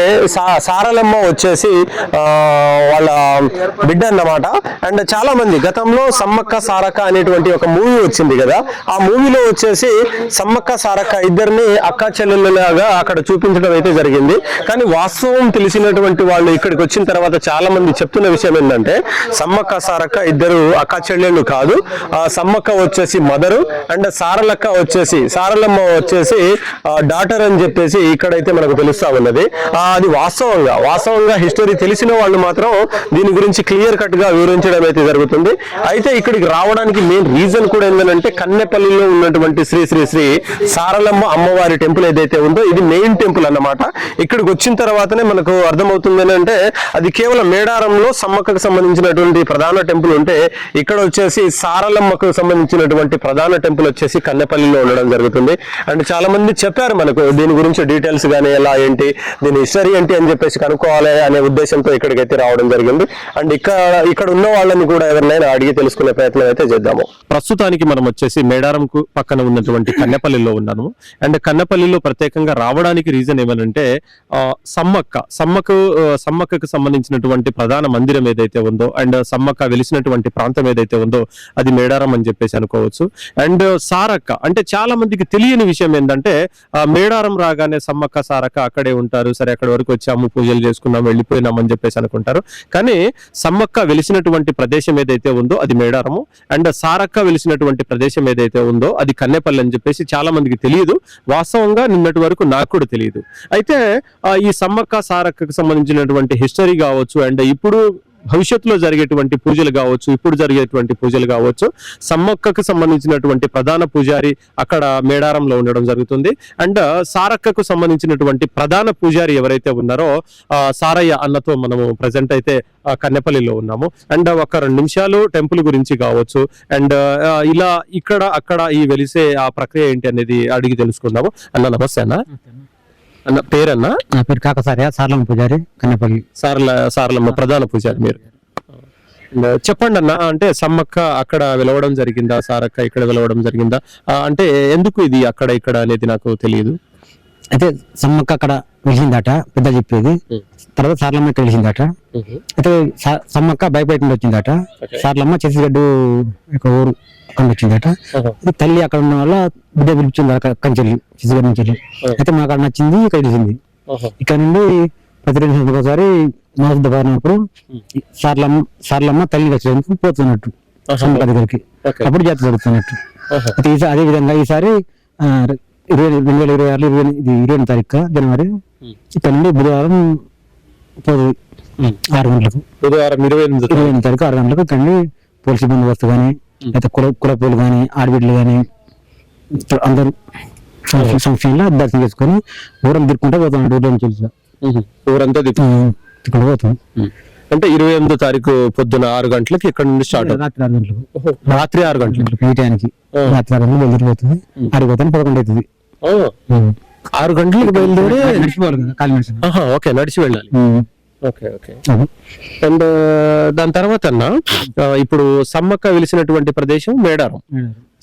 సారలమ్మ వచ్చేసి వాళ్ళ బిడ్డ అన్నమాట. అండ్ చాలా మంది గతంలో సమ్మక్క సారక్క అనేటువంటి ఒక మూవీ వచ్చింది కదా, ఆ మూవీలో వచ్చేసి సమ్మక్క సారక్క ఇద్దరిని అక్క చెల్లెళ్ళలాగా అక్కడ చూపించడం అయితే జరిగింది. కానీ వాస్తవం తెలిసినటువంటి వాళ్ళు ఇక్కడికి వచ్చిన తర్వాత చాలా మంది చెప్తున్న విషయం ఏంటంటే సమ్మక్క సారక్క ఇద్దరు అక్క చెల్లెళ్ళు కాదు, సమ్మక్క వచ్చేసి మదరు అండ్ సారలమ్మ వచ్చేసి డాటర్ అని చెప్పేసి ఇక్కడైతే మనకు తెలుస్తా ఉన్నది. అది వాస్తవంగా హిస్టరీ తెలిసిన వాళ్ళు మాత్రం దీని గురించి క్లియర్ కట్ గా వివరించడం అయితే జరుగుతుంది. అయితే ఇక్కడికి రావడానికి మెయిన్ రీజన్ కూడా ఏంటంటే కన్నెపల్లిలో ఉన్నటువంటి శ్రీ శ్రీ శ్రీ సారలమ్మ అమ్మవారి టెంపుల్ ఏదైతే ఉందో ఇది మెయిన్ టెంపుల్ అన్నమాట. ఇక్కడికి వచ్చిన తర్వాతనే మనకు అర్థమవుతుంది ఏంటంటే అది కేవలం మేడారంలో సమ్మక్కకు సంబంధించినటువంటి ప్రధాన టెంపుల్ ఉంటే ఇక్కడ వచ్చేసి సారలమ్మకు సంబంధించినటువంటి ప్రధాన టెంపుల్ వచ్చేసి కన్నెపల్లిలో ఉండడం జరుగుతుంది. అండ్ చాలా మంది చెప్పారు మనకు దీని గురించి డీటెయిల్స్ కానీ ఎలా ఏంటి దీని హిస్టరీ ఏంటి అని చెప్పేసి కనుక్కోవాలి అనే ఉద్దేశంతో ఇక్కడికైతే రావడం జరిగింది. అండ్ ఇక్కడ ఉన్న వాళ్ళని కూడా ఎవరినైనా అడిగి తెలుసుకునే ప్రయత్నం అయితే చేద్దాము. ప్రస్తుతానికి మనం వచ్చేసి మేడారంకు పక్కన ఉన్నటువంటి కన్నెపల్లిలో ఉన్నాము. అండ్ కన్నెపల్లిలో ప్రత్యేకంగా రావడానికి రీజన్ ఏమనంటే సమ్మక్కకు సంబంధించినటువంటి ప్రధాన మందిరం ఏదైతే ఉందో అండ్ సమ్మక్క వెలిసినటువంటి ప్రాంతం ఏదైతే ఉందో అది మేడారం అని చెప్పేసి అనుకోవచ్చు. అండ్ సారక్క అంటే చాలా మందికి తెలియని విషయం ఏంటంటే మేడారం రాగానే సమ్మక్క సారక్క అక్కడే ఉంటారు. సరే అక్కడి వరకు వచ్చాము పూజలు చేసుకున్నాం వెళ్ళిపోయినాం అని చెప్పేసి అనుకుంటారు. కానీ సమ్మక్క వెలిసినటువంటి ప్రదేశం ఏదైతే ఉందో అది మేడారము అండ్ సారక్క వెలిసినటువంటి ప్రదేశం ఏదైతే ఉందో అది కన్నెపల్లి అని చెప్పేసి చాలా మందికి తెలియదు. వాస్తవంగా నిన్నటి వరకు నాకు కూడా తెలియదు. అయితే ఈ సమ్మక్క సారక్కకు సంబంధించినటువంటి హిస్టరీ కావచ్చు అండ్ ఇప్పుడు భవిష్యత్తులో జరిగేటువంటి పూజలు కావచ్చు ఇప్పుడు జరిగేటువంటి పూజలు కావచ్చు సమ్మక్కకు సంబంధించినటువంటి ప్రధాన పూజారి అక్కడ మేడారంలో ఉండడం జరుగుతుంది. అండ్ సారక్కకు సంబంధించినటువంటి ప్రధాన పూజారి ఎవరైతే ఉన్నారో సారయ్య అన్నతో మనము ప్రజెంట్ అయితే కన్నెపల్లిలో ఉన్నాము. అండ్ ఒక 2 నిమిషాలు టెంపుల్ గురించి కావచ్చు అండ్ ఇలా ఇక్కడ అక్కడ ఈ వెలిసే ఆ ప్రక్రియ ఏంటి అనేది అడిగి తెలుసుకుందాము. అన్న నమస్తే అన్న. అన్న పేరన్నా? నా పేరు కాకసారయ్య, సారలమ్మ పూజారి కన్నెపల్లి. సారలమ్మ ప్రధాన పూజారి మీరు. చెప్పండి అన్న, అంటే సమ్మక్క అక్కడ వెలవడం జరిగిందా, సారక్క ఇక్కడ వెలవడం జరిగిందా, అంటే ఎందుకు ఇది అక్కడ ఇక్కడ అనేది నాకు తెలియదు. అయితే సమ్మక్క అక్కడ వెలిసిందట పెద్ద చెప్పేది, తర్వాత సారలమ్మ ఇక్కడ వెలిసిందట. అయితే సమ్మక్క బయపేట నుండి వచ్చిందట, సారలమ్మ చేసిగడ్డు ఊరు అక్కడ వచ్చిందట. తల్లి అక్కడ ఉన్న వల్ల బిడ్డ పిలిపించింది కంచెల్లి చేసిగడ్డ నుంచి. అయితే మాకు అక్కడ నచ్చింది ఇక్కడ వెలిసింది. ఇక్కడ నుండి ప్రతి 2 సంవత్సరాలకు ఒకసారి మాస పారినప్పుడు సారలమ్మ తల్లి వచ్చేందుకు పోతున్నట్టు సమ్మక్క దగ్గరికి, అప్పుడు జాతర జరుగుతున్నట్టు. అయితే అదే విధంగా ఈసారి 2026 20 తారీఖు జనవరి ఇక్కడ నుండి బుధవారం 6 గంటలకు, బుధవారం 28 తారీఖు 6 గంటలకు ఇక్కడ పోలీసు బందోబస్తు కానీ అయితే కులపూలు కానీ ఆడబిడ్డలు కానీ అందరూ సంక్షేమంలో దర్శనం చేసుకొని ఊరం తిరుక్కుంటే పోతాం. ఊర్లో నుంచి ఊరంతా ఇక్కడ పోతాం. అంటే 28వ తారీఖు పొద్దున 6 గంటలకి ఇక్కడ నుండి స్టార్ట్ రాత్రి 6 గంటలకు, రాత్రి 6 గంటలకు ఈ టైంకి రాత్రి 6 గంటలకు బయలుదేరిపోతుంది. అడిగిపోతాను 11 అవుతుంది. 6 గంటలకు బయలుదేరి నడిచిపోవాలి కదా, కాలి నడిచి. ఓకే, నడిచి వెళ్ళాలి. ఓకే. అండ్ దాని తర్వాత ఇప్పుడు సమ్మక్క వెలిసినటువంటి ప్రదేశం మేడారం,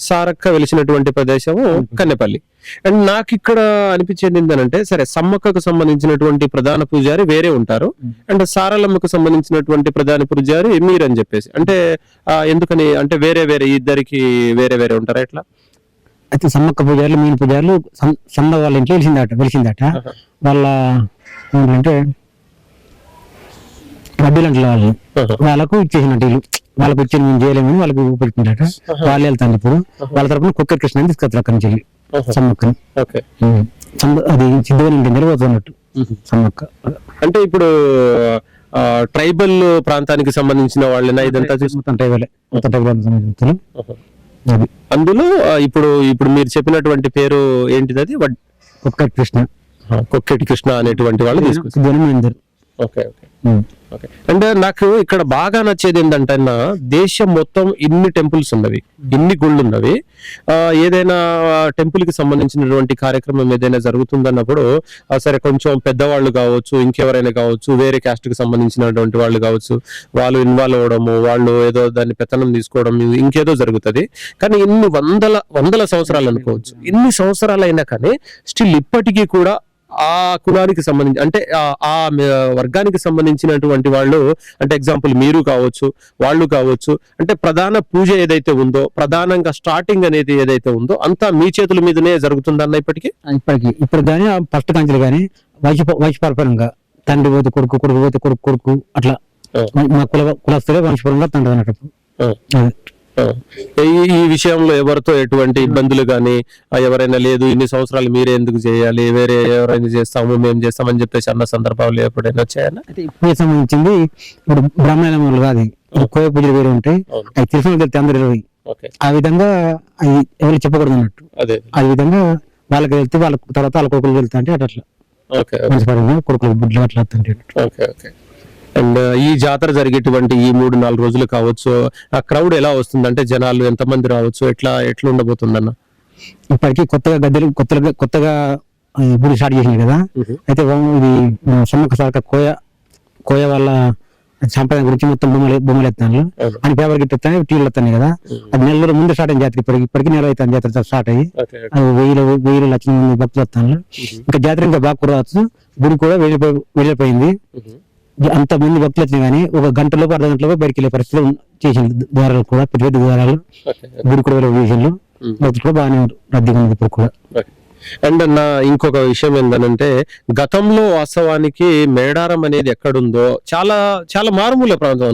సారక్క వెలిసినటువంటి ప్రదేశం కన్నెపల్లి. అండ్ నాకు ఇక్కడ అనిపించేది ఏంటంటే, సరే సమ్మక్కకు సంబంధించినటువంటి ప్రధాన పూజారి వేరే ఉంటారు, అండ్ సారలమ్మకు సంబంధించినటువంటి ప్రధాన పూజారి మీరని చెప్పేసి, అంటే ఎందుకని అంటే వేరే ఇద్దరికి వేరే ఉంటారా ఎట్లా? అయితే సమ్మక్క పూజారులు మెయిన్ పూజారులు సన్న వాళ్ళ ఇంట్లో వెలిసిందట. వాళ్ళ ఏంటంటే వడ్డీలు అంటే వాళ్ళకు ఇచ్చేసినట్టు, వాళ్ళకి ఇచ్చిన మేము చేయలేమని వాళ్ళకి పెట్టినట. వాళ్ళు వెళ్తాను ఇప్పుడు వాళ్ళ తరపున కుక్కర్ కృష్ణ అని తీసుకొస్తారు అక్కడి నుంచి సమ్మక్కని. అది సిద్ధమైన ఇంటి పోతున్నట్టు సమ్మక్క. అంటే ఇప్పుడు ట్రైబల్ ప్రాంతానికి సంబంధించిన వాళ్ళైనా ఇదంతా మొత్తం ట్రైబల్ సంబంధించిన అందులో ఇప్పుడు మీరు చెప్పినటువంటి పేరు ఏంటిది? అది కొక్కెటి కృష్ణ అనేటువంటి వాళ్ళు తీసుకొచ్చారు. అంటే నాకు ఇక్కడ బాగా నచ్చేది ఏంటంటే, దేశం మొత్తం ఇన్ని టెంపుల్స్ ఉన్నవి, ఇన్ని గుళ్ళు ఉన్నవి. ఏదైనా టెంపుల్ కి సంబంధించినటువంటి కార్యక్రమం ఏదైనా జరుగుతుందన్నప్పుడు సరే కొంచెం పెద్దవాళ్ళు కావచ్చు, ఇంకెవరైనా కావచ్చు, వేరే క్యాస్ట్ కి సంబంధించినటువంటి వాళ్ళు కావచ్చు, వాళ్ళు ఇన్వాల్వ్ అవ్వడము, వాళ్ళు ఏదో దాన్ని పెత్తనం తీసుకోవడం, ఇంకేదో జరుగుతుంది. కానీ ఇన్ని వందల సంవత్సరాలు అనుకోవచ్చు, ఇన్ని సంవత్సరాలు అయినా కానీ స్టిల్ ఇప్పటికీ కూడా ఆ కులానికి సంబంధించి అంటే ఆ వర్గానికి సంబంధించినటువంటి వాళ్ళు, అంటే ఎగ్జాంపుల్ మీరు కావచ్చు, వాళ్ళు కావచ్చు, అంటే ప్రధాన పూజ ఏదైతే ఉందో, ప్రధానంగా స్టార్టింగ్ అనేది ఏదైతే ఉందో అంతా మీ చేతుల మీదనే జరుగుతుందన్న ఇప్పుడు కానీ ఫస్ట్ కంచెలు కానీ వైశ్యపరంగా తండ్రి పోతే కొడుకు, కొడుకు పోతే కొడుకు అట్లా మా కులస్తులే వంశపరంగా తండ్రి అన్నట్టు. ఈ విషయంలో ఎవరితో ఎటువంటి ఇబ్బందులు కానీ ఎవరైనా లేదు ఇన్ని సంవత్సరాలు మీరే ఎందుకు చేయాలి, వేరే ఎవరైనా చేస్తాము మేము చేస్తామని చెప్పేసి అన్న సందర్భాలు ఎప్పుడైనా వచ్చాయన్నా? ఇప్పుడు సంబంధించింది ఇప్పుడు బ్రాహ్మణులు కాదు, కోయ పూజలు వేరే ఉంటాయి, అవి తెలిసిన తెలితే అందరూ ఆ విధంగా అవి ఎవరు చెప్పకూడదు అన్నట్టు. ఆ విధంగా వాళ్ళకి వెళ్తే వాళ్ళ తర్వాత వాళ్ళ కొడుకులు వెళ్తా అంటే అట్లా కొడుకులు బుడ్లు అట్లా. అండ్ ఈ జాతర జరిగేటువంటి ఈ 3-4 రోజులు కావచ్చు, ఆ క్రౌడ్ ఎలా వస్తుంది, అంటే జనాలు ఎంతమంది రావచ్చు, ఎట్లా ఉండబోతుందన్న? ఇప్పటికీ కొత్తగా గద్దెలు కొత్తగా గుడి స్టార్ట్ చేసింది కదా. అయితే ఇది సమ్మక్క సారక్క కోయ వాళ్ళ సంప్రదాయం గురించి మొత్తం బొమ్మలు ఎత్తాను అని పేపర్ గిట్ ఎత్తాను, టీవీలు వస్తాయి కదా. అది 4 రోజుల ముందు స్టార్ట్ అయింది జాతర. ఇప్పటికీ 1 నెల అవుతాను జాతర స్టార్ట్ అయ్యి. అది 1000 లక్షల మంది భక్తులు వస్తాను. ఇంకా జాతర ఇంకా బాగా కూడవచ్చు. గుడి కూడా వెళ్ళిపోయింది. అంతమంది భక్తులు వచ్చినా కానీ 1 గంటలో 1/2 గంటలో బయటికి వెళ్ళే పరిస్థితి చేసింది. ద్వారాలు కూడా పెద్ద ద్వారాలు, గుడి కూడా వెళ్ళే భక్తులు కూడా బాగానే రద్దీగా ఉంది ఇప్పుడు కూడా. అండ్ ఇంకొక విషయం ఏంటంటే, గతంలో వాస్తవానికి మేడారం అనేది ఎక్కడుందో చాలా మారుమూల ప్రాంతం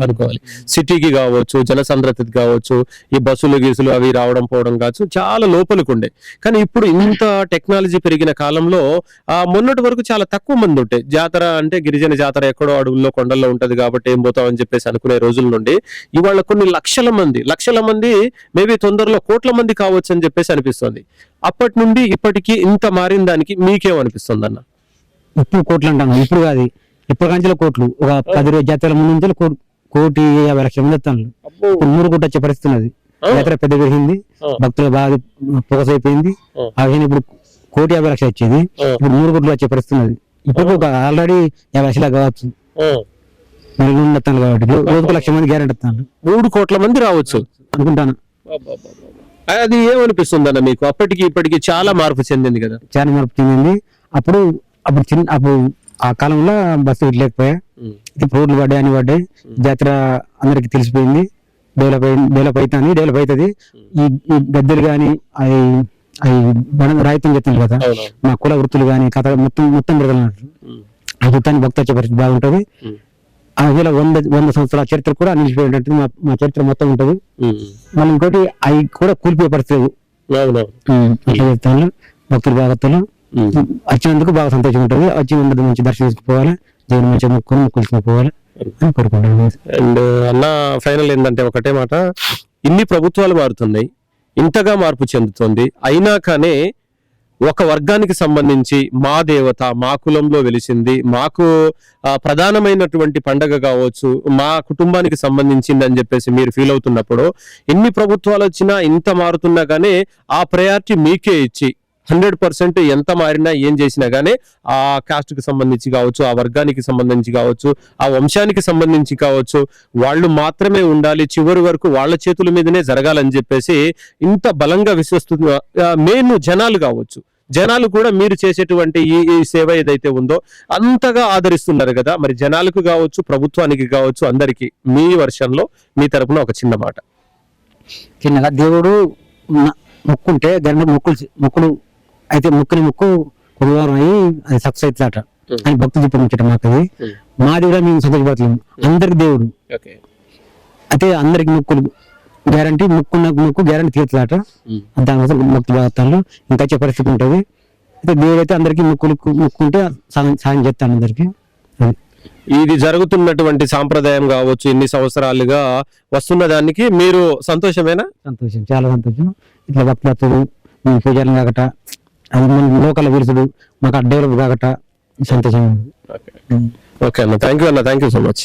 అనుకోవాలి. సిటీకి కావచ్చు, జనసాంద్రతకి కావచ్చు, ఈ బస్సులు గీసులు అవి రావడం పోవడం కావచ్చు, చాలా లోపలికి ఉండే. కానీ ఇప్పుడు ఇంత టెక్నాలజీ పెరిగిన కాలంలో మొన్నటి వరకు చాలా తక్కువ మంది ఉంటే, జాతర అంటే గిరిజన జాతర ఎక్కడో అడవుల్లో కొండల్లో ఉంటది కాబట్టి ఏం పోతామని చెప్పేసి అనుకునే రోజుల నుండి ఇవాళ కొన్ని లక్షల మంది మేబీ తొందరలో కోట్ల మంది కావచ్చు అని చెప్పేసి అనిపిస్తుంది. అప్పటి నుండి ఇప్పటికీ ఇంత మారిన దానికి మీకేమనిపిస్తుంది అన్న? ఇప్పుడు కోట్లు అంటాను, ఇప్పుడు కాదు, ఇప్పుడు కంచెల కోట్లు. ఒక 10 రోజుల జాతర ముందు నుంచి 1,50,00,000 మంది వస్తాను. ఇప్పుడు 3 కోట్లు వచ్చే పరిస్థితి ఉన్నది. జాతర పెద్ద పెరిగింది, భక్తులు బాగా ఫోకస్ అయిపోయింది. ఆ విషయం ఇప్పుడు 1,50,00,000 వచ్చేది, ఇప్పుడు 3 కోట్లు వచ్చే పరిస్థితి ఉన్నది. ఇప్పుడు ఆల్రెడీ 50 లక్షలు కావచ్చు వస్తాను కాబట్టి రోజుకు 1,00,000 మంది గ్యారెంటీ వస్తాను. 3 కోట్ల మంది రావచ్చు అనుకుంటాను. అది ఏమనిపిస్తుంది అన్న మీకు? అప్పటికి ఇప్పటికి చాలా మార్పు చెందింది కదా. చాలా మార్పు చెందింది. అప్పుడు ఆ కాలంలో బస్సు లేకపోయా, ఇప్పుడు రోడ్లు పడ్డాయి, అన్ని పడ్డాయి. జాతర అందరికి తెలిసిపోయింది, డెవలప్ అవుతుంది. ఈ గద్దెలు కానీ అవి రాయితం చెప్తుంది కదా, మా కుల వృత్తులు కానీ కథ మొత్తం పెరగలన్నట్టు. ఆ మొత్తాన్ని భక్తి వచ్చే పరిస్థితి బాగుంటది. ఆ 100 సంవత్సరాల చరిత్ర కూడా నిలిచిపోయినట్టు మా చరిత్ర మొత్తం ఉంటది. మళ్ళీ ఇంకోటి అవి కూడా కూలిపోయే పరిస్థితి చెప్తాను. భక్తులు బాగత్తులు వచ్చినందుకు బాగా సంతోషం ఉంటుంది. వచ్చి మంచి దర్శనం చేసుకుపోవాలి, దేవుని మంచిగా మొక్కులు పోవాలి. అని కోరుకుంటున్నాను. అండ్ అన్న ఫైనల్ ఏంటంటే ఒకటే మాట, ఇన్ని ప్రభుత్వాలు మారుతున్నాయి, ఇంతగా మార్పు చెందుతుంది, అయినా కానీ ఒక వర్గానికి సంబంధించి మా దేవత మా కులంలో వెలిసింది, మాకు ప్రధానమైనటువంటి పండగ కావచ్చు, మా కుటుంబానికి సంబంధించింది అని చెప్పేసి మీరు ఫీల్ అవుతున్నప్పుడు, ఎన్ని ప్రభుత్వాలు వచ్చినా ఇంత మారుతున్నా కానీ ఆ ప్రయారిటీ మీకే ఇచ్చి 100% ఎంత మారినా ఏం చేసినా గానీ ఆ కాస్ట్ కి సంబంధించి కావచ్చు, ఆ వర్గానికి సంబంధించి కావచ్చు, ఆ వంశానికి సంబంధించి కావచ్చు, వాళ్ళు మాత్రమే ఉండాలి, చివరి వరకు వాళ్ళ చేతుల మీదనే జరగాలని చెప్పేసి ఇంత బలంగా విశ్వస్తున్న మెయిన్ జనాలు కావచ్చు, జనాలు కూడా మీరు చేసేటువంటి ఈ సేవ ఏదైతే ఉందో అంతగా ఆదరిస్తున్నారు కదా. మరి జనాలకు కావచ్చు, ప్రభుత్వానికి కావచ్చు, అందరికీ మీ వర్షంలో మీ తరపున ఒక చిన్న మాట. చిన్నగా దేవుడు మొక్కుంటే దాని మొక్కులు అయితే మొక్కుని మొక్కు గురువారం అయ్యి అది సక్సెస్ అవుతుందట అని భక్తులు చెప్పి మాకు అది మాది కూడా మేము సంతోషపడలేము. అందరికి దేవుడు అయితే అందరికి మొక్కులు గ్యారంటీ, మొక్కు గ్యారంటీ తీరుతుందట. దానికోసం భక్తులు భక్తాలు ఇంకా వచ్చే పరిస్థితి ఉంటుంది. అయితే దేవుడు అయితే అందరికి మొక్కుంటే సాయం చేస్తాను అందరికి. ఇది జరుగుతున్నటువంటి సాంప్రదాయం కావచ్చు, ఎన్ని సంవత్సరాలుగా వస్తున్న దానికి మీరు సంతోషమేనా? సంతోషం, చాలా సంతోషం. ఇట్లా భక్తులు మేము పూజలు కాకట, అది మన లోకల్ విరుసుడు మాకు డెవలప్ కాకట సంతోషం. ఓకే అన్న, థ్యాంక్ యూ అన్న, థ్యాంక్ యూ సో మచ్.